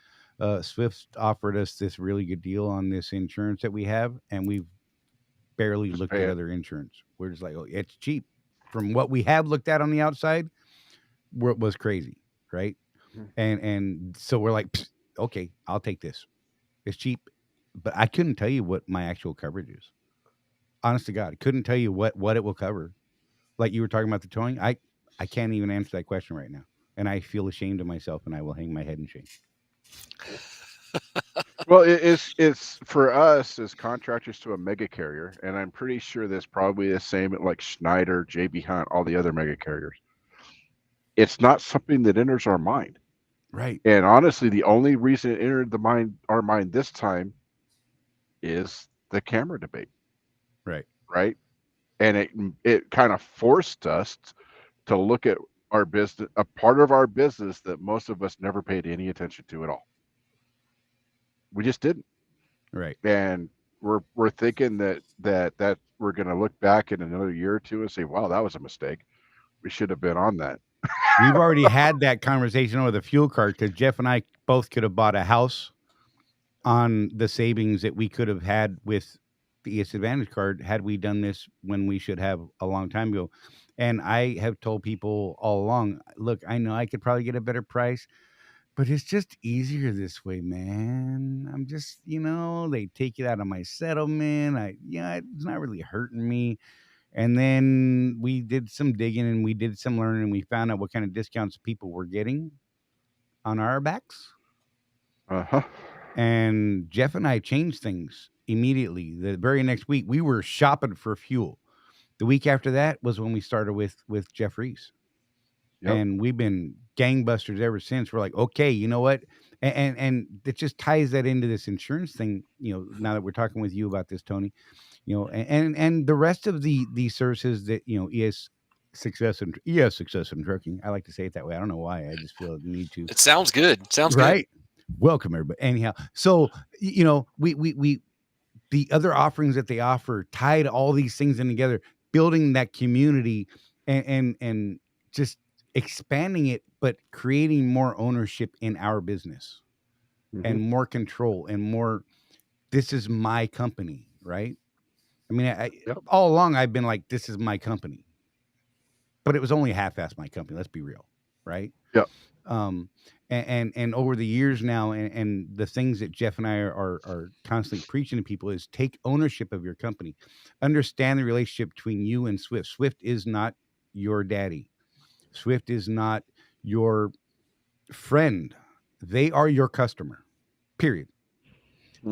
Speaker 1: Swift offered us this really good deal on this insurance that we have, and we've barely
Speaker 2: Just
Speaker 1: looked
Speaker 2: pay
Speaker 1: at
Speaker 2: it.
Speaker 1: other insurance. We're just like, oh, it's cheap. From what we have looked at on the outside, was crazy, right?
Speaker 2: Mhm.
Speaker 1: And so we're like, "Psst, okay, I'll take this. It's cheap," but I couldn't tell you what my actual coverage is. Honest to God, I couldn't tell you what it will cover. Like you were talking about the towing, I can't even answer that question right now, and I feel ashamed of myself, and I will hang my head in shame.
Speaker 2: Well, it's for us as contractors to a mega carrier, and I'm pretty sure that's probably the same at like Schneider, JB Hunt, all the other mega carriers. It's not something that enters our mind.
Speaker 1: Right.
Speaker 2: And honestly, the only reason it entered our mind this time is the camera debate,
Speaker 1: Right.
Speaker 2: right? And it kind of forced us to look at our business, a part of our business that most of us never paid any attention to at all. We just didn't.
Speaker 1: Right.
Speaker 2: And we're thinking that we're going to look back in another year or two and say, wow, that was a mistake. We should have been on that.
Speaker 1: We've already had that conversation over the fuel card, because Jeff and I both could have bought a house on the savings that we could have had with the ES Advantage card had we done this when we should have a long time ago. And I have told people all along, look, I know I could probably get a better price, but it's just easier this way, man. I'm just, they take it out of my settlement. It's not really hurting me. And then we did some digging and we did some learning, and we found out what kind of discounts people were getting on our backs.
Speaker 2: Uh-huh.
Speaker 1: And Jeff and I changed things immediately. The very next week, we were shopping for fuel. The week after that was when we started with Jeff Reese.
Speaker 2: Yep.
Speaker 1: And we've been gangbusters ever since. We're like, okay, you know what? And it just ties that into this insurance thing, now that we're talking with you about this, Tony, and the rest of the services that, ES Success and Trucking. I like to say it that way. I don't know why. I just feel the need to.
Speaker 3: It sounds good. Sounds
Speaker 1: right. Welcome, everybody. Anyhow, so we the other offerings that they offer tied all these things in together, building that community, and just expanding it, but creating more ownership in our business and more control and more, this is my company, right? I mean, all along I've been like, this is my company, but it was only half-assed my company. Let's be real, right?
Speaker 2: Yeah.
Speaker 1: And over the years now, and the things that Jeff and I are constantly preaching to people is take ownership of your company, understand the relationship between you and Swift. Swift is not your daddy. Swift is not your friend. They are your customer, period.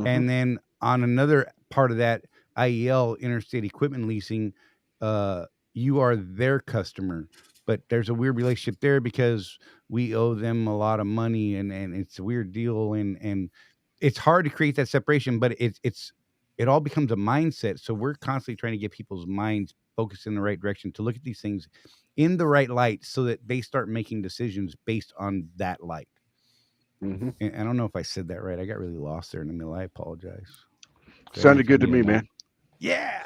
Speaker 1: And then on another part of that, IEL, Interstate Equipment Leasing, you are their customer, but there's a weird relationship there because we owe them a lot of money, and it's a weird deal, and it's hard to create that separation, but it all becomes a mindset. So we're constantly trying to get people's minds focused in the right direction to look at these things in the right light so that they start making decisions based on that light. And I don't know if I said that right. I got really lost there in the middle. I apologize.
Speaker 2: Sounded good to me, man.
Speaker 1: Yeah.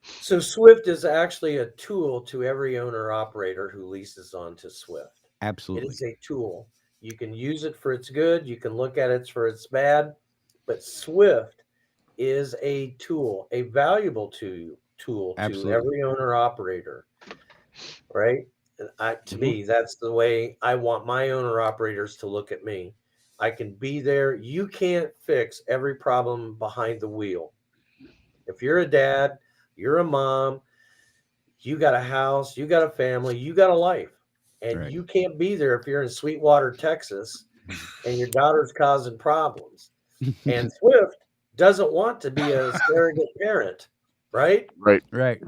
Speaker 4: So Swift is actually a tool to every owner operator who leases onto Swift.
Speaker 1: Absolutely.
Speaker 4: It is a tool. You can use it for its good. You can look at it for its bad. But Swift is a tool, a valuable tool
Speaker 1: Absolutely.
Speaker 4: to every owner operator, right? And to me, that's the way I want my owner operators to look at me. I can be there. You can't fix every problem behind the wheel. If you're a dad, you're a mom, you got a house, you got a family, you got a life, and you can't be there if you're in Sweetwater, Texas, and your daughter's causing problems. And Swift doesn't want to be a surrogate parent, right?
Speaker 1: Right.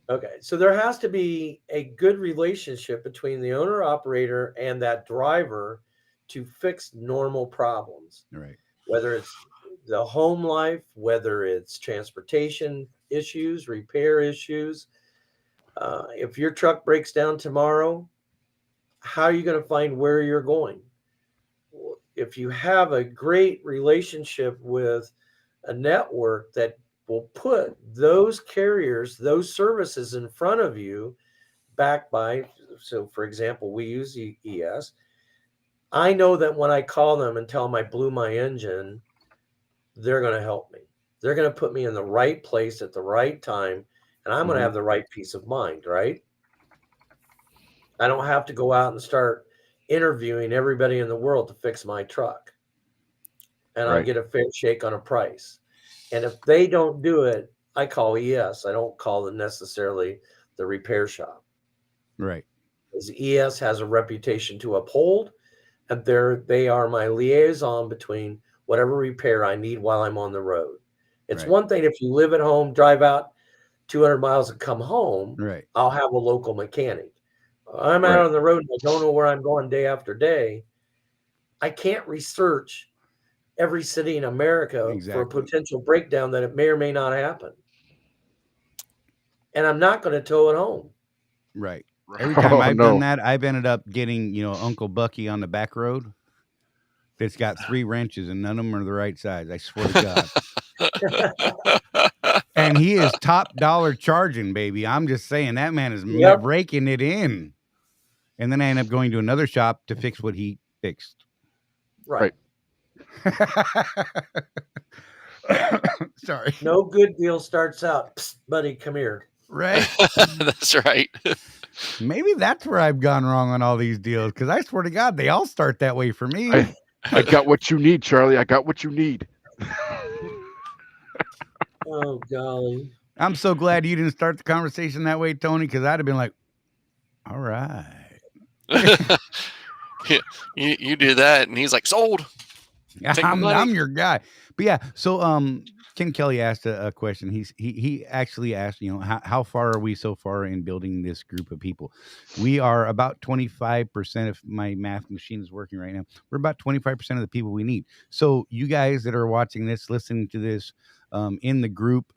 Speaker 4: Okay, so there has to be a good relationship between the owner operator and that driver to fix normal problems.
Speaker 1: Right.
Speaker 4: Whether it's the home life, whether it's transportation issues, repair issues. If your truck breaks down tomorrow, how are you going to find where you're going? If you have a great relationship with a network that will put those carriers, those services in front of you, backed by, so for example, we use ES. I know that when I call them and tell them I blew my engine, they're going to help me. They're going to put me in the right place at the right time, and I'm going to have the right peace of mind, right? I don't have to go out and start interviewing everybody in the world to fix my truck. And I get a fair shake on a price. And if they don't do it, I call ES. I don't call them necessarily the repair shop.
Speaker 1: Right.
Speaker 4: Because ES has a reputation to uphold, and they are my liaison between whatever repair I need while I'm on the road. It's one thing if you live at home, drive out 200 miles and come home, I'll have a local mechanic. I'm out on the road and I don't know where I'm going day after day. I can't research every city in America for a potential breakdown that it may or may not happen. And I'm not going to tow it home.
Speaker 1: Right. Every time I've done that, I've ended up getting, Uncle Bucky on the back road that's got 3 wrenches and none of them are the right size. I swear to God. And he is top dollar charging, baby. I'm just saying that man is raking it in. And then I end up going to another shop to fix what he fixed.
Speaker 4: Right.
Speaker 1: Sorry.
Speaker 4: No good deal starts out, psst, buddy, come here.
Speaker 1: Right.
Speaker 3: That's right.
Speaker 1: Maybe that's where I've gone wrong on all these deals, because I swear to God, they all start that way for me.
Speaker 2: I got what you need, Charlie. I got what you need.
Speaker 4: Oh, golly.
Speaker 1: I'm so glad you didn't start the conversation that way, Tony, because I'd have been like, all right.
Speaker 3: you do that, and he's like, sold.
Speaker 1: I'm your guy. But yeah, so Ken Kelly asked a question. He actually asked, how far are we so far in building this group of people? We are about 25%, if my math machine is working right now. We're about 25% of the people we need. So you guys that are watching this, listening to this, in the group,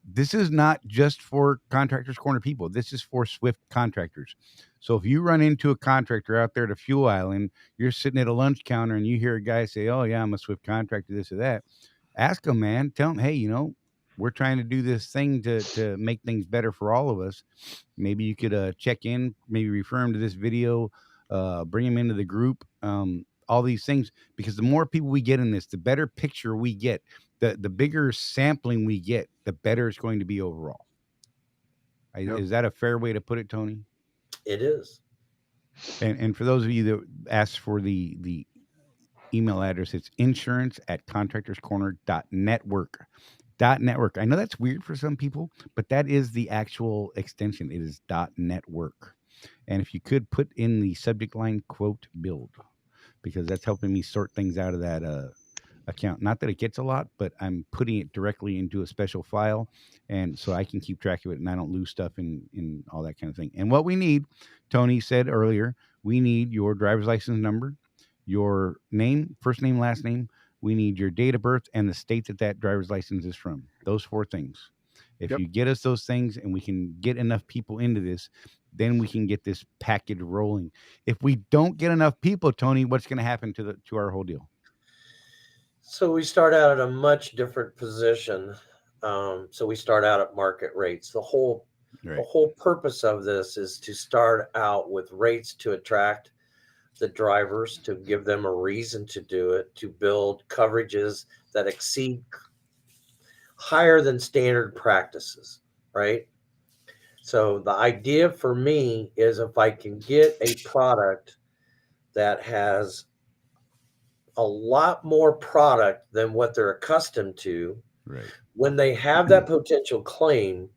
Speaker 1: this is not just for Contractors Corner people. This is for Swift contractors. So if you run into a contractor out there at a fuel island, you're sitting at a lunch counter and you hear a guy say, oh yeah, I'm a Swift contractor, this or that. Ask them, man. Tell them, hey, we're trying to do this thing to make things better for all of us. Maybe you could check in, maybe refer them to this video, bring them into the group, all these things, because the more people we get in this, the better picture we get, the bigger sampling we get, the better it's going to be overall.
Speaker 2: Yep.
Speaker 1: Is that a fair way to put it, Tony?
Speaker 4: It is.
Speaker 1: And for those of you that asked for the email address, it's insurance@contractorscorner.network. .network. I know that's weird for some people, but that is the actual extension. It is .network. And if you could put in the subject line, quote, build, because that's helping me sort things out of that account. Not that it gets a lot, but I'm putting it directly into a special file, and so I can keep track of it and I don't lose stuff in all that kind of thing. And what we need, Tony said earlier, we need your driver's license number, your name, first name, last name. We need your date of birth and the state that driver's license is from. Those 4 things. If
Speaker 2: Yep.
Speaker 1: you get us those things and we can get enough people into this, then we can get this package rolling. If we don't get enough people, Tony, what's going to happen to our whole deal?
Speaker 4: So we start out at a much different position. So we start out at market rates. The whole purpose of this is to start out with rates to attract the drivers, to give them a reason to do it, to build coverages that exceed higher than standard practices, right? So the idea for me is if I can get a product that has a lot more product than what they're accustomed to,
Speaker 1: right,
Speaker 4: when they have that potential claim,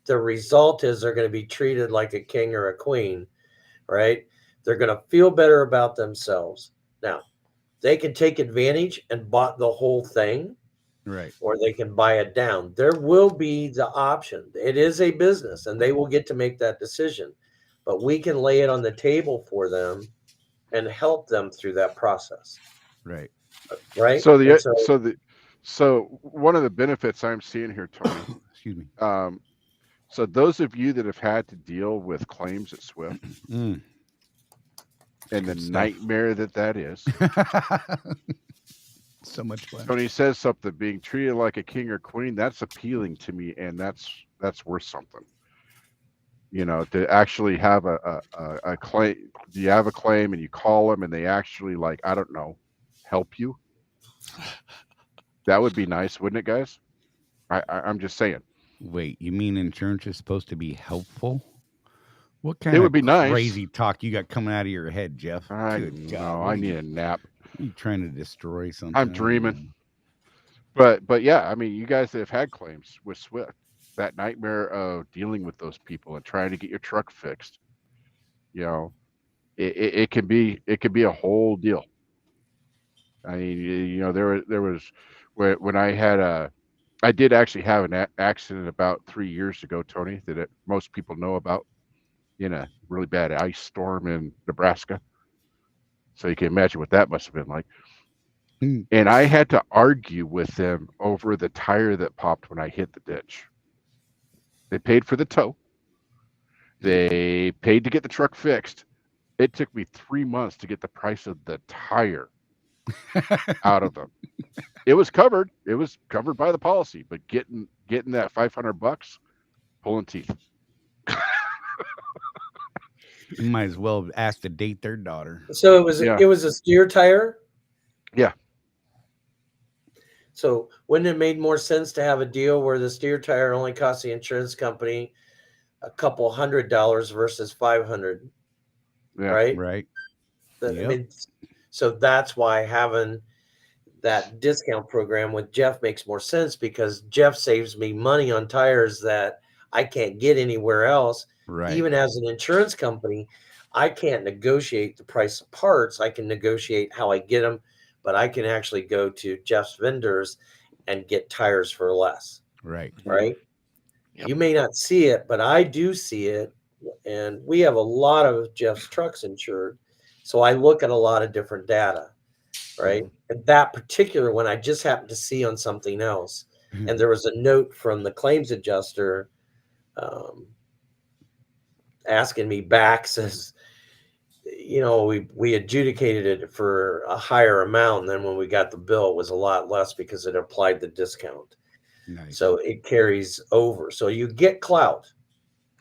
Speaker 4: the result is they're going to be treated like a king or a queen, right? They're going to feel better about themselves. Now, they can take advantage and bought the whole thing,
Speaker 1: right,
Speaker 4: or they can buy it down. There will be the option. It is a business, and they will get to make that decision. But we can lay it on the table for them and help them through that process.
Speaker 1: right.
Speaker 4: Right.
Speaker 2: So one of the benefits I'm seeing here, Tony.
Speaker 1: Excuse me.
Speaker 2: So those of you that have had to deal with claims at Swift and the nightmare that is,
Speaker 1: so much fun.
Speaker 2: Tony says something, being treated like a king or queen. That's appealing to me, and that's worth something. You know, to actually have a claim. You have a claim, and you call them, and they actually, like, I don't know, help you. That would be nice, wouldn't it, guys? I'm just saying.
Speaker 1: Wait, you mean insurance is supposed to be helpful? What kind
Speaker 2: It
Speaker 1: of
Speaker 2: would be nice.
Speaker 1: Crazy talk you got coming out of your head, Jeff?
Speaker 2: I know. I need a nap.
Speaker 1: You trying to destroy something?
Speaker 2: I'm dreaming. But yeah, I mean, you guys that have had claims with Swift, that nightmare of dealing with those people and trying to get your truck fixed, you know, it can be a whole deal. I mean, you know, there was when I did actually have an accident about 3 years ago, Tony, that most people know about, in a really bad ice storm in Nebraska. So you can imagine what that must have been like. And I had to argue with them over the tire that popped when I hit the ditch. They paid for the tow. They paid to get the truck fixed. It took me 3 months to get the price of the tire out of them. It was covered. It was covered by the policy, but getting that $500, pulling teeth.
Speaker 1: You might as well ask to date their daughter.
Speaker 4: So it was a steer tire?
Speaker 2: Yeah.
Speaker 4: So wouldn't it make more sense to have a deal where the steer tire only costs the insurance company a couple $100 versus $500?
Speaker 2: Yeah.
Speaker 4: Right?
Speaker 1: Right.
Speaker 4: I mean, so that's why having that discount program with Jeff makes more sense, because Jeff saves me money on tires that I can't get anywhere else.
Speaker 1: Right.
Speaker 4: Even as an insurance company, I can't negotiate the price of parts. I can negotiate how I get them, but I can actually go to Jeff's vendors and get tires for less.
Speaker 1: Right.
Speaker 4: Right.
Speaker 3: Yep.
Speaker 4: You may not see it, but I do see it. And we have a lot of Jeff's trucks insured. So I look at a lot of different data. Right. And that particular one I just happened to see on something else. And there was a note from the claims adjuster asking me back, says, you know, we adjudicated it for a higher amount. And then when we got the bill, it was a lot less because it applied the discount.
Speaker 1: Nice.
Speaker 4: So it carries over. So you get clout.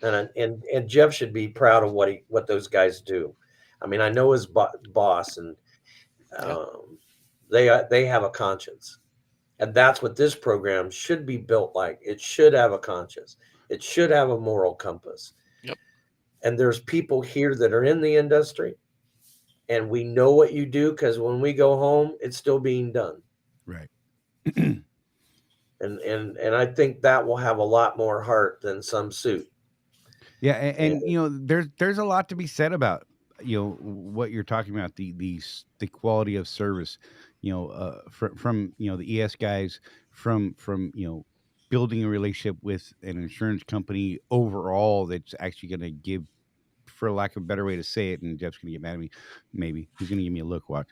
Speaker 4: And Jeff should be proud of what those guys do. I mean, I know his boss, and they have a conscience, and that's what this program should be built like. It should have a conscience. It should have a moral compass.
Speaker 3: Yep. And
Speaker 4: there's people here that are in the industry, and we know what you do because when we go home, it's still being done.
Speaker 1: Right.
Speaker 4: and I think that will have a lot more heart than some suit.
Speaker 1: Yeah, and you know, there's a lot to be said about, you know, what you're talking about, the quality of service, you know, from you know, the ES guys, from you know, building a relationship with an insurance company overall that's actually going to give, for lack of a better way to say it, and Jeff's going to get mad at me, maybe he's going to give me a look. Watch.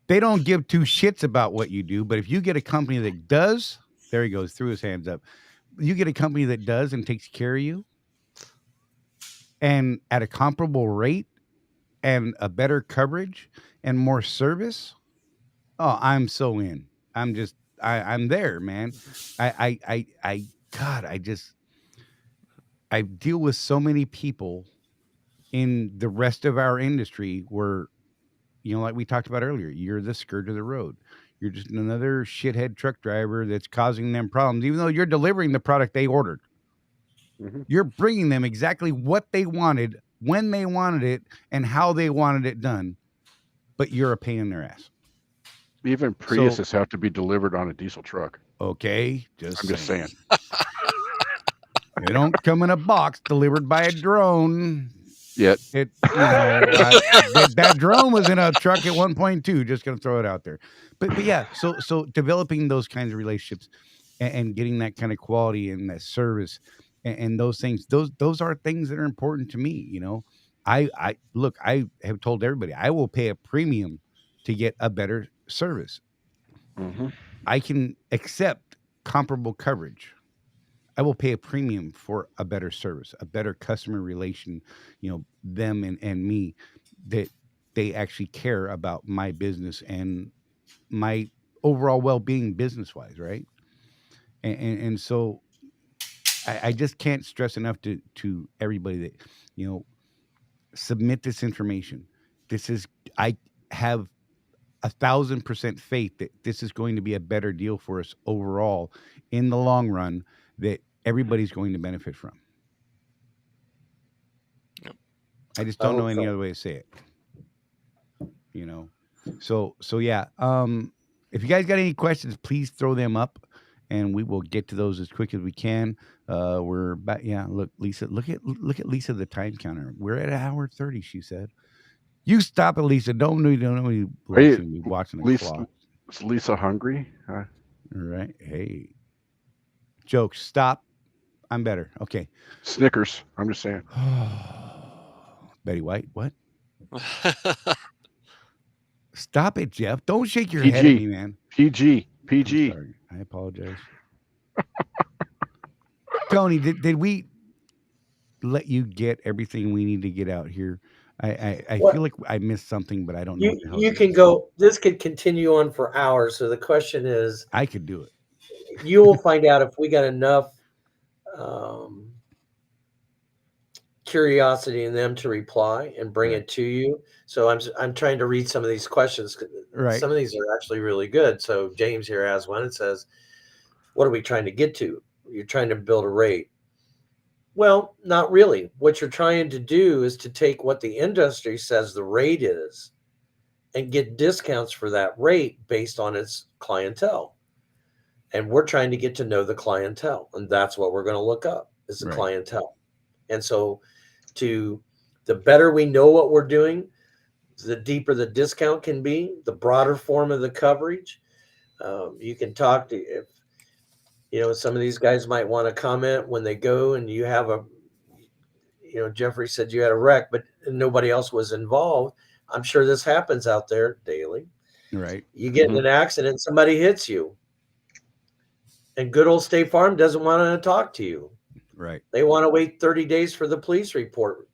Speaker 1: They don't give two shits about what you do, but if you get a company that does, there he goes, threw his hands up. You get a company that does and takes care of you, and at a comparable rate and a better coverage and more service, oh, I'm so in. I'm there, man. God, I deal with so many people in the rest of our industry where, you know, like we talked about earlier, you're the skirt of the road. You're just another shithead truck driver that's causing them problems, even though you're delivering the product they ordered. Mm-hmm. You're bringing them exactly what they wanted, when they wanted it, and how they wanted it done. But you're a pain in their ass.
Speaker 2: Even Priuses have to be delivered on a diesel truck.
Speaker 1: Okay,
Speaker 2: I'm just saying.
Speaker 1: They don't come in a box delivered by a drone.
Speaker 2: Yet.
Speaker 1: It, you know, that drone was in a truck at 1.2. Just gonna throw it out there. But yeah, so developing those kinds of relationships and getting that kind of quality and that service and those things, those are things that are important to me. You know, I look, I have told everybody I will pay a premium to get a better service.
Speaker 2: Mm-hmm.
Speaker 1: I can accept comparable coverage. I will pay a premium for a better service, a better customer relation, you know, them and me, that they actually care about my business and my overall well-being business-wise, right? And so I just can't stress enough to everybody that, you know, submit this information. I have 1,000% faith that this is going to be a better deal for us overall in the long run, that everybody's going to benefit from.
Speaker 3: Yep.
Speaker 1: I just don't know any other way to say it. You know, so yeah. If you guys got any questions, please throw them up, and we will get to those as quick as we can. We're back. Yeah, look, Lisa. Look at Lisa, the time counter. We're at 1:30. She said. You stop it, Lisa. Don't be watching the clock.
Speaker 2: Is Lisa hungry?
Speaker 1: All right. Hey. Jokes. Stop. I'm better. Okay.
Speaker 2: Snickers. I'm just saying.
Speaker 1: Betty White. What? Stop it, Jeff. Don't shake your head at me, man.
Speaker 2: PG.
Speaker 1: Sorry. I apologize. Tony, did we let you get everything we need to get out here? I feel like I missed something, but I don't know.
Speaker 4: You can go. This could continue on for hours. So the question is,
Speaker 1: I could do it.
Speaker 4: You will find out if we got enough curiosity in them to reply and bring it to you. So I'm trying to read some of these questions.
Speaker 1: Right.
Speaker 4: Some of these are actually really good. So James here has one. It says, "What are we trying to get to? You're trying to build a rate." Well, not really. What you're trying to do is to take what the industry says the rate is and get discounts for that rate based on its clientele. And we're trying to get to know the clientele. And that's what we're going to look up, is the clientele. And so the better we know what we're doing, the deeper the discount can be, the broader form of the coverage. You can talk to, if you know, some of these guys might want to comment when they go and you have Jeffrey said you had a wreck, but nobody else was involved. I'm sure this happens out there daily.
Speaker 1: Right.
Speaker 4: You get in an accident, somebody hits you. And good old State Farm doesn't want to talk to you.
Speaker 1: Right.
Speaker 4: They want to wait 30 days for the police report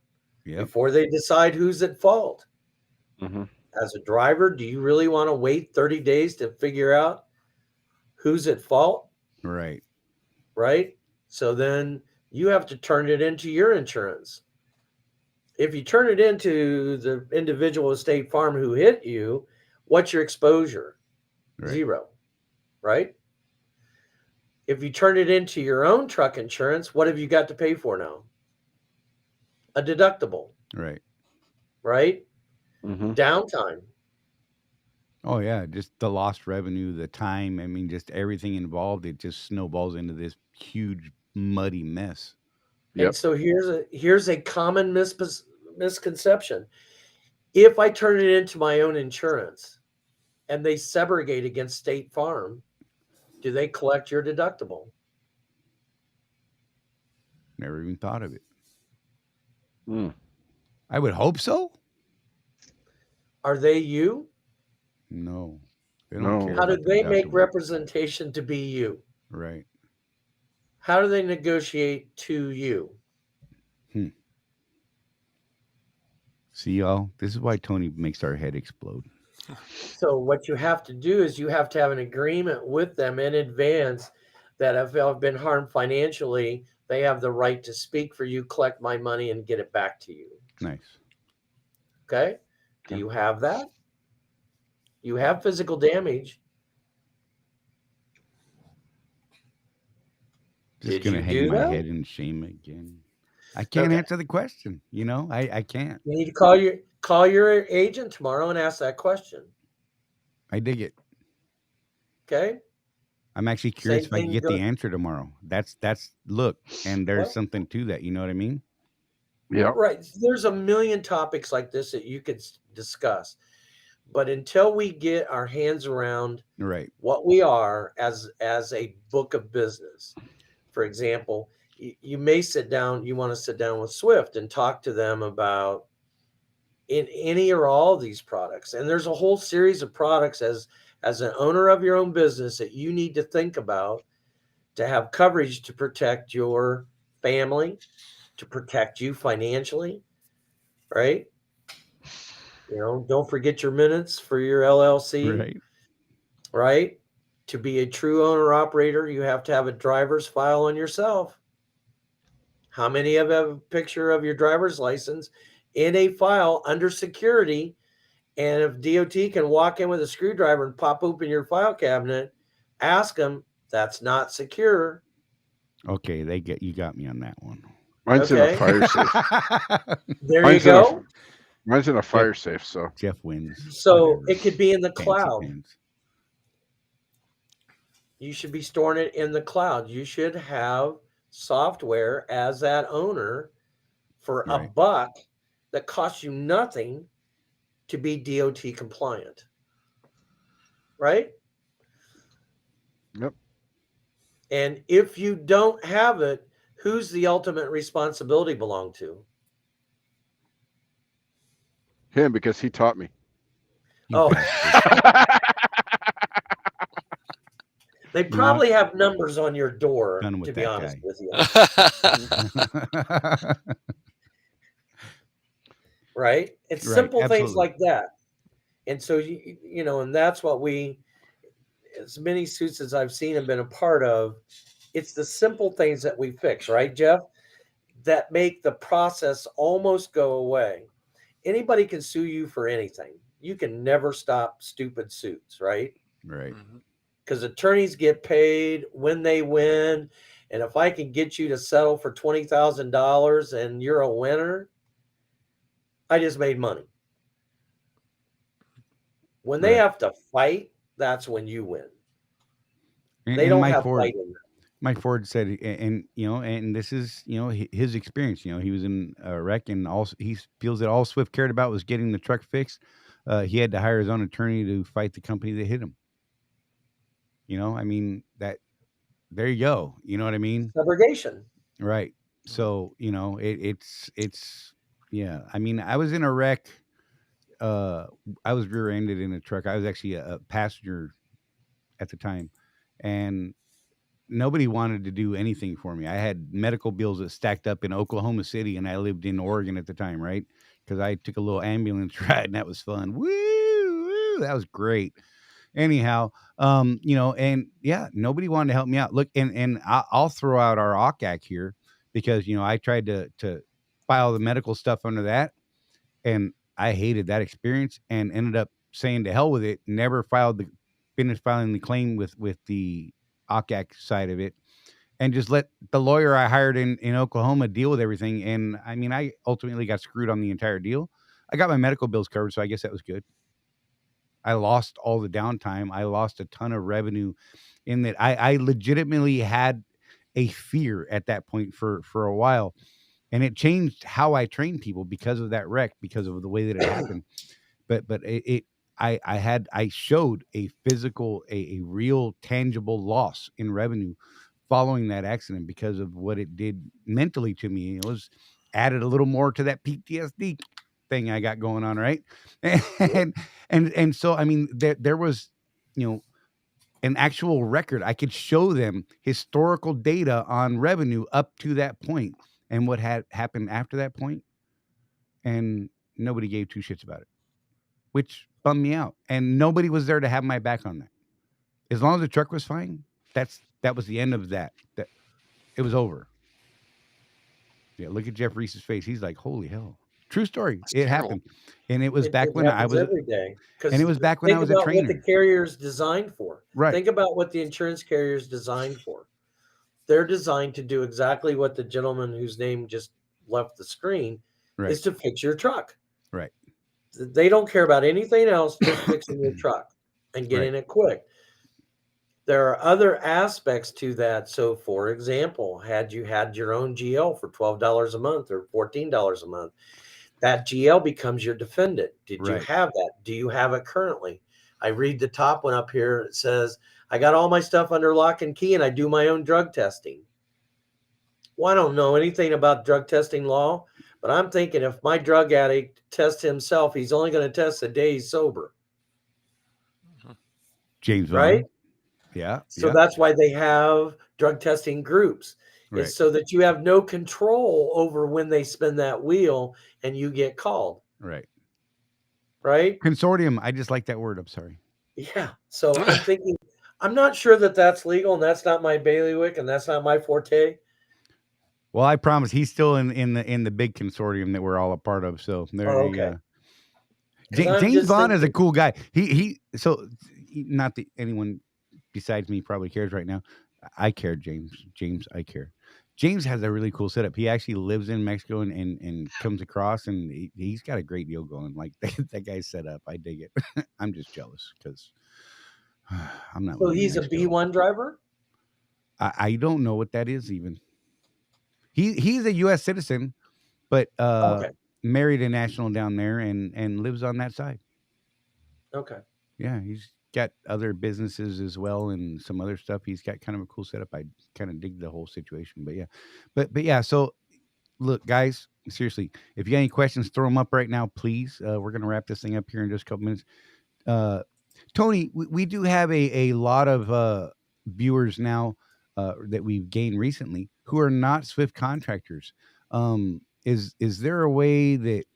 Speaker 4: before they decide who's at fault.
Speaker 2: Mm-hmm.
Speaker 4: As a driver, do you really want to wait 30 days to figure out who's at fault?
Speaker 1: Right.
Speaker 4: right? So then you have to turn it into your insurance. If you turn it into the individual at State Farm who hit you, what's your exposure?
Speaker 1: Right.
Speaker 4: 0, right? If you turn it into your own truck insurance, what have you got to pay for now? A deductible.
Speaker 1: Right.
Speaker 4: Right?
Speaker 2: Mm-hmm.
Speaker 4: Downtime.
Speaker 1: Oh yeah, just the lost revenue, the time. I mean, just everything involved. It just snowballs into this huge muddy mess.
Speaker 2: Yep.
Speaker 4: And so here's a common misconception. If I turn it into my own insurance and they subrogate against State Farm, do they collect your deductible?
Speaker 1: Never even thought of it.
Speaker 2: Mm.
Speaker 1: I would hope so.
Speaker 4: Are they you?
Speaker 1: No, they
Speaker 2: No.
Speaker 1: don't care.
Speaker 4: How
Speaker 1: about
Speaker 4: did
Speaker 1: the
Speaker 4: they make
Speaker 1: deductible.
Speaker 4: representation to be you?
Speaker 1: Right.
Speaker 4: How do they negotiate to you?
Speaker 1: See, y'all, this is why Tony makes our head explode.
Speaker 4: So what you have to do is you have to have an agreement with them in advance that if I've been harmed financially, they have the right to speak for you, collect my money, and get it back to you.
Speaker 1: Nice.
Speaker 4: Okay? Do you have that? You have physical damage.
Speaker 1: Just
Speaker 4: Did
Speaker 1: gonna
Speaker 4: you
Speaker 1: hang
Speaker 4: do
Speaker 1: my
Speaker 4: that?
Speaker 1: head in shame again. I can't
Speaker 4: Okay.
Speaker 1: answer the question. You know, I can't.
Speaker 4: You need to call your agent tomorrow and ask that question.
Speaker 1: I dig it.
Speaker 4: Okay?
Speaker 1: I'm actually curious
Speaker 4: Same
Speaker 1: if I can
Speaker 4: thing
Speaker 1: get the answer tomorrow. That's look, and there's
Speaker 4: Well-
Speaker 1: something to that. You know what I mean?
Speaker 2: Yep.
Speaker 4: Right. There's a million topics like this that you could discuss. But until we get our hands around
Speaker 1: Right.
Speaker 4: what we are as a book of business, for example, you may you want to sit down with Swift and talk to them about in any or all of these products. And there's a whole series of products as an owner of your own business that you need to think about to have coverage to protect your family, to protect you financially, right? You know, don't forget your minutes for your LLC,
Speaker 1: Right.
Speaker 4: right? To be a true owner operator, you have to have a driver's file on yourself. How many of you have a picture of your driver's license in a file under security? And if DOT can walk in with a screwdriver and pop open your file cabinet, ask them, that's not secure.
Speaker 1: Okay, you got me on that one.
Speaker 2: Mine's in
Speaker 4: Okay.
Speaker 2: a fire safe.
Speaker 4: There
Speaker 2: Mine's
Speaker 4: you
Speaker 2: in a-
Speaker 4: go.
Speaker 2: Mine's in a fire safe, so
Speaker 1: Jeff wins.
Speaker 4: So
Speaker 1: Whatever.
Speaker 4: it could be in the
Speaker 1: Fancy
Speaker 4: cloud.
Speaker 1: pants.
Speaker 4: You should be storing it in the cloud. You should have software as that owner for a
Speaker 1: Right.
Speaker 4: buck that costs you nothing to be DOT compliant. Right?
Speaker 2: Yep.
Speaker 4: And if you don't have it, who's the ultimate responsibility belong to?
Speaker 2: him, because he taught me.
Speaker 1: You
Speaker 4: Oh.
Speaker 1: bastard.
Speaker 4: They
Speaker 1: You know
Speaker 4: probably have numbers on your door,
Speaker 1: Done with
Speaker 4: to be
Speaker 1: that
Speaker 4: honest
Speaker 1: guy.
Speaker 4: with you. Right? It's
Speaker 1: Right,
Speaker 4: simple things
Speaker 1: absolutely.
Speaker 4: like that. And so, you know, and that's what as many suits as I've seen and been a part of, it's the simple things that we fix, right, Jeff? That make the process almost go away. Anybody can sue you for anything. You can never stop stupid suits, right?
Speaker 1: Right.
Speaker 4: Because attorneys get paid when they win. And if I can get you to settle for $20,000 and you're a winner, I just made money. When they
Speaker 1: Right.
Speaker 4: have to fight, that's when you win.
Speaker 1: And,
Speaker 4: They
Speaker 1: and
Speaker 4: don't
Speaker 1: Mike
Speaker 4: have
Speaker 1: Ford,
Speaker 4: fight in them.
Speaker 1: Mike Ford said, and you know, and this is, you know, his experience. You know, he was in a wreck, and also he feels that all Swift cared about was getting the truck fixed. He had to hire his own attorney to fight the company that hit him. You know, I mean, there you go. You know what I mean?
Speaker 4: Subrogation.
Speaker 1: Right. So, you know, it's yeah. I mean, I was in a wreck. I was rear-ended in a truck. I was actually a passenger at the time, and nobody wanted to do anything for me. I had medical bills that stacked up in Oklahoma City, and I lived in Oregon at the time, right? Because I took a little ambulance ride, and that was fun. Woo! That was great. anyhow, and yeah, nobody wanted to help me out. Look, and I'll throw out our OCAC here because I tried to file the medical stuff under that, and I hated that experience and ended up saying to hell with it. Never finished filing the claim with the OCAC side of it, and just let the lawyer I hired in Oklahoma deal with everything. And I mean, I ultimately got screwed on the entire deal. I got my medical bills covered, so I guess that was good. I lost all the downtime. I lost a ton of revenue in that. I legitimately had a fear at that point for a while, and it changed how I train people because of that wreck, because of the way that it happened. But I showed a physical, a real tangible loss in revenue following that accident because of what it did mentally to me. It was added a little more to that PTSD thing I got going on, right? And so I mean there was an actual record. I could show them historical data on revenue up to that point and what had happened after that point, and nobody gave two shits about it, which bummed me out. And nobody was there to have my back on that. As long as the truck was fine, that was the end of that. That it was over. Yeah, look at Jeff Reese's face. He's like, "Holy hell!" True story.
Speaker 3: That's
Speaker 1: It
Speaker 3: terrible.
Speaker 1: happened, and it was
Speaker 4: It
Speaker 1: back when I
Speaker 4: happens
Speaker 1: was,
Speaker 4: every day.
Speaker 1: and it was back when I was a
Speaker 4: Think about what the
Speaker 1: trainer.
Speaker 4: carrier's designed for.
Speaker 1: Right.
Speaker 4: Think about what the insurance carrier's designed for. They're designed to do exactly what the gentleman whose name just left the screen
Speaker 1: Right.
Speaker 4: is to fix your truck.
Speaker 1: Right.
Speaker 4: They don't care about anything else, just fixing your truck and getting it quick. There are other aspects to that. So, for example, had you had your own GL for $12 a month or $14 a month, that GL becomes your defendant. Did you have that? Do you have it currently? I read the top one up here. It says, I got all my stuff under lock and key and I do my own drug testing. Well, I don't know anything about drug testing law, but I'm thinking if my drug addict tests himself, he's only going to test a day he's sober.
Speaker 1: James Vaughn.
Speaker 4: Right?
Speaker 1: Yeah.
Speaker 4: So that's why they have drug testing groups.
Speaker 1: Right.
Speaker 4: It's so that you have no control over when they spin that wheel and you get called.
Speaker 1: Right.
Speaker 4: Right?
Speaker 1: Consortium. I just like that word. I'm sorry.
Speaker 4: Yeah. So I'm thinking, I'm not sure that that's legal, and that's not my bailiwick, and that's not my forte.
Speaker 1: Well, I promise he's still in the big consortium that we're all a part of. So there you go. James Vaughn is a cool guy. So not that anyone besides me probably cares right now. I care, James. I care. James has a really cool setup. He actually lives in Mexico and comes across, and he's got a great deal going. Like that guy's set up. I dig it. I'm just jealous because I'm not.
Speaker 4: So he's a B1 driver?
Speaker 1: I don't know what that is even. He's a U.S. citizen, but married a national down there and lives on that side.
Speaker 4: Okay.
Speaker 1: Yeah, he's got other businesses as well and some other stuff. He's got kind of a cool setup. I kind of dig the whole situation, but yeah, but yeah. So look, guys, seriously, if you got any questions, throw them up right now, please. We're gonna wrap this thing up here in just a couple minutes. Tony, we do have a lot of viewers now that we've gained recently who are not Swift contractors. Is there a way that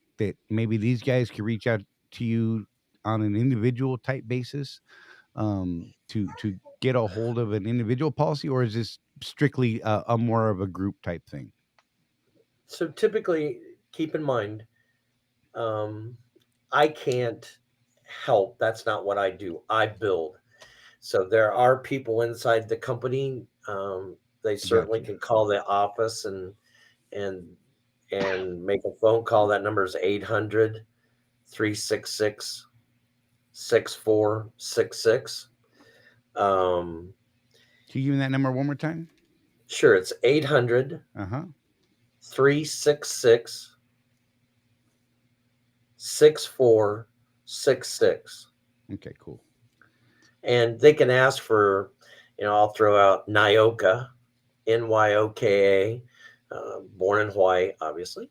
Speaker 1: maybe these guys can reach out to you on an individual type basis to get a hold of an individual policy, or is this strictly a more of a group type thing?
Speaker 4: So typically, keep in mind, I can't help. That's not what I do. I build. So there are people inside the company. They certainly can call the office and make a phone call. That number is 800-366 6466.
Speaker 1: Can you give me that number one more time?
Speaker 4: Sure. It's 800 366 6466.
Speaker 1: Okay, cool.
Speaker 4: And they can ask for, I'll throw out Myoka, Nyoka, born in Hawaii, obviously.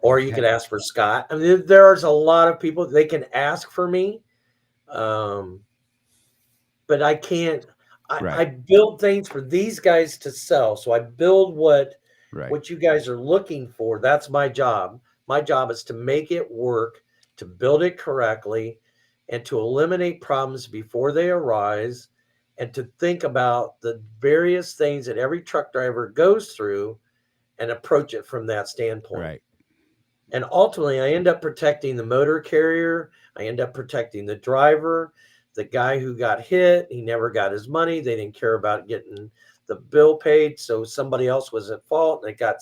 Speaker 4: Or you can ask for Scott. I mean, there's a lot of people. They can ask for me. But I can't. I build things for these guys to sell. So I build what you guys are looking for. That's my job. My job is to make it work, to build it correctly, and to eliminate problems before they arise, and to think about the various things that every truck driver goes through and approach it from that standpoint.
Speaker 1: Right.
Speaker 4: And ultimately, I end up protecting the motor carrier. I end up protecting the driver, the guy who got hit. He never got his money. They didn't care about getting the bill paid, so somebody else was at fault, and it got.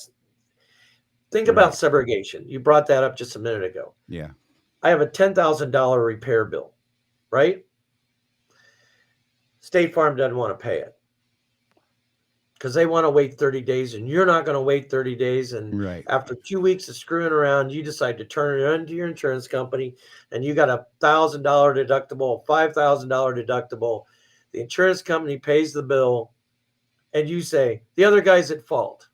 Speaker 4: Think about subrogation. You brought that up just a minute ago.
Speaker 1: Yeah.
Speaker 4: I have a $10,000 repair bill, right? State Farm doesn't want to pay it because they want to wait 30 days, and you're not going to wait 30 days. And after 2 weeks of screwing around, you decide to turn it into your insurance company, and you got a $1,000 deductible, $5,000 deductible. The insurance company pays the bill, and you say, the other guy's at fault.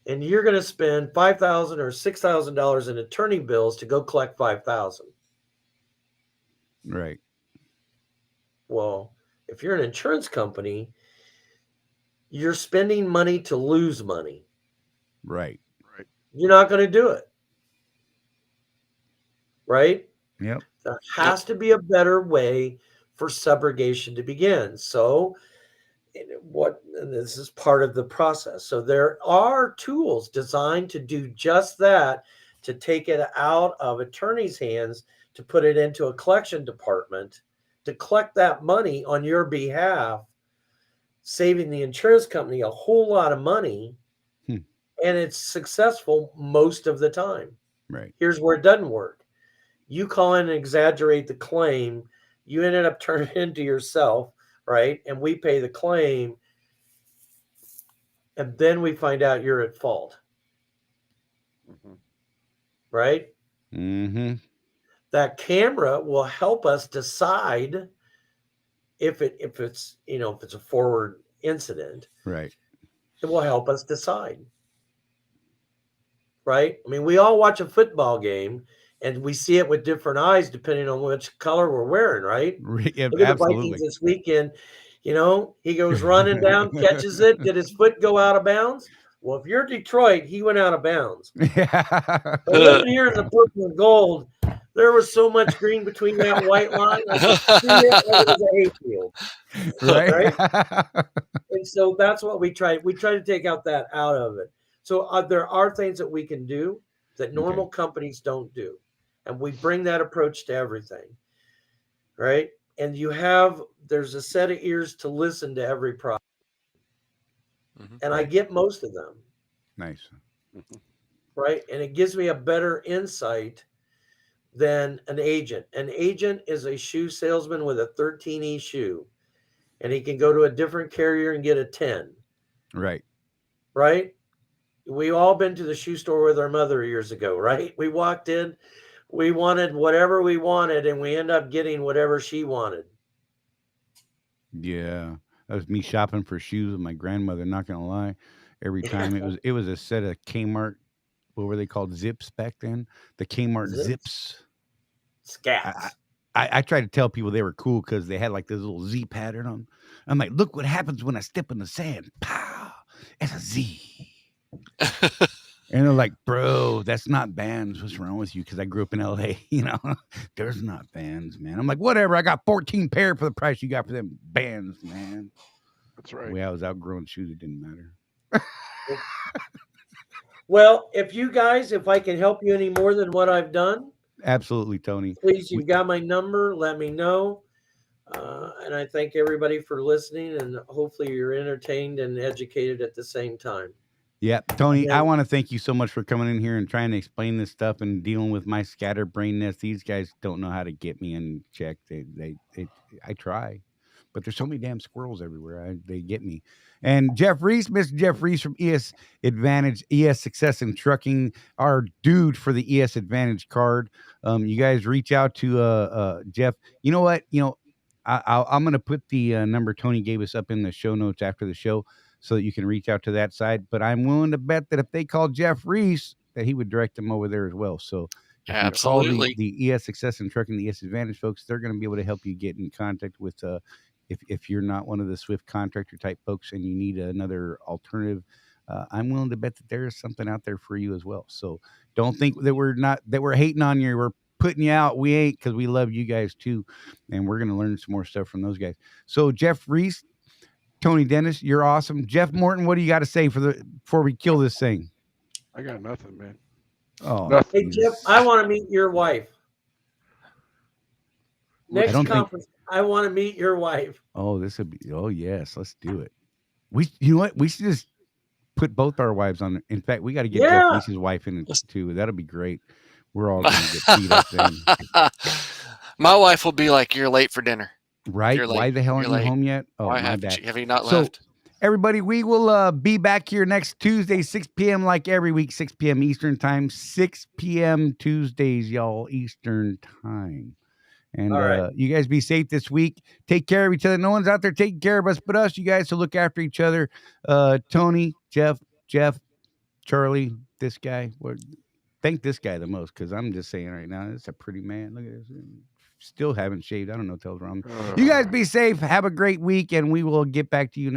Speaker 4: And you're going to spend $5,000 or $6,000 in attorney bills to go collect $5,000.
Speaker 1: Right.
Speaker 4: Well, if you're an insurance company, you're spending money to lose money.
Speaker 1: Right.
Speaker 2: Right.
Speaker 4: You're not going to do it. Right?
Speaker 1: Yep.
Speaker 4: There has to be a better way for subrogation to begin. So and this is part of the process. So there are tools designed to do just that, to take it out of attorney's hands, to put it into a collection department, to collect that money on your behalf, saving the insurance company a whole lot of money. And it's successful most of the time.
Speaker 1: Right.
Speaker 4: Here's where it doesn't work. You call in and exaggerate the claim. You ended up turning it into yourself, right? And we pay the claim. And then we find out you're at fault. Right?
Speaker 1: Mm-hmm.
Speaker 4: That camera will help us decide if it's a forward incident.
Speaker 1: Right.
Speaker 4: It will help us decide. Right? I mean, we all watch a football game and we see it with different eyes depending on which color we're wearing, right?
Speaker 1: Yeah,
Speaker 4: Look at the Vikings this weekend. He goes running down, catches it. Did his foot go out of bounds? Well, if you're Detroit, he went out of bounds. But living here in the purple and gold, there was so much green between that white line. I could see it like it was a hayfield. Right? And so that's what we try. We try to take that out of it. So there are things that we can do that normal companies don't do. And we bring that approach to everything. Right? And there's a set of ears to listen to every problem. And I get most of them.
Speaker 1: Nice.
Speaker 4: Right? And it gives me a better insight than an agent. An agent is a shoe salesman with a 13E shoe. And he can go to a different carrier and get a 10.
Speaker 1: Right.
Speaker 4: Right? We all been to the shoe store with our mother years ago, right? We walked in, we wanted whatever we wanted, and we end up getting whatever she wanted.
Speaker 1: Yeah. That was me shopping for shoes with my grandmother, not gonna lie. Every time it was a set of Kmart, what were they called? Zips back then? The Kmart Zips.
Speaker 4: Scats.
Speaker 1: I tried to tell people they were cool because they had like this little Z pattern on. I'm like, look what happens when I step in the sand. Pow! It's a Z. And they're like, bro, that's not Vans. What's wrong with you? Because I grew up in LA, there's not Vans, man. I'm like, whatever. I got 14 pair for the price you got for them Vans, man.
Speaker 2: That's right.
Speaker 1: I was outgrowing shoes. It didn't matter.
Speaker 4: Well, if I can help you any more than what I've done,
Speaker 1: absolutely, Tony.
Speaker 4: Please, you've got my number. Let me know. And I thank everybody for listening, and hopefully you're entertained and educated at the same time.
Speaker 1: Yeah, Tony, I want to thank you so much for coming in here and trying to explain this stuff and dealing with my scatterbrainness. These guys don't know how to get me in check. I try, but there's so many damn squirrels everywhere. They get me. And Jeff Reese, Mr. Jeff Reese from ES Advantage, ES Success in Trucking, our dude for the ES Advantage card. You guys reach out to Jeff. You know what? I'm going to put the number Tony gave us up in the show notes after the show, so that you can reach out to that side. But I'm willing to bet that if they call Jeff Reese, that he would direct them over there as well. So if
Speaker 3: absolutely,
Speaker 1: you call the ES Success in Trucking, the ES Advantage folks, they're going to be able to help you get in contact with, if you're not one of the Swift Contractor type folks and you need another alternative, I'm willing to bet that there is something out there for you as well. So don't think that we're hating on you. putting you out. We ain't, because we love you guys too, and we're gonna learn some more stuff from those guys. So Jeff Reese, Tony Dennis, you're awesome. Jeff Morton, what do you got to say before we kill this thing?
Speaker 2: I got nothing, man.
Speaker 1: Oh,
Speaker 2: Nothing.
Speaker 4: Hey, Jeff, I want to meet your wife. Next
Speaker 1: don't think-
Speaker 4: conference, I want to meet your wife.
Speaker 1: oh, this would be. Oh yes, let's do it. You know what? We should just put both our wives on. In fact, we got to get Jeff
Speaker 4: Yeah.
Speaker 1: Reese's wife in it too. That'll be great. We're all gonna get beat up then.
Speaker 3: My wife will be like, "You're late for dinner."
Speaker 1: Right?
Speaker 3: You're
Speaker 1: Why
Speaker 3: late.
Speaker 1: the hell aren't
Speaker 3: You're
Speaker 1: you
Speaker 3: late.
Speaker 1: home yet? Oh,
Speaker 3: Why
Speaker 1: my bad.
Speaker 3: have you not
Speaker 1: So,
Speaker 3: left?
Speaker 1: everybody, we will be back here next Tuesday, 6 p.m. like every week, 6 p.m. Eastern time, 6 p.m. Tuesdays, y'all, Eastern time. And
Speaker 4: All right.
Speaker 1: you guys be safe this week. Take care of each other. No one's out there taking care of us but us, you guys. So look after each other. Tony, Jeff, Charley, this guy. Thank this guy the most, because I'm just saying right now, it's a pretty man. Look at this. Still haven't shaved. I don't know what the hell's wrong. You guys be safe. Have a great week, and we will get back to you next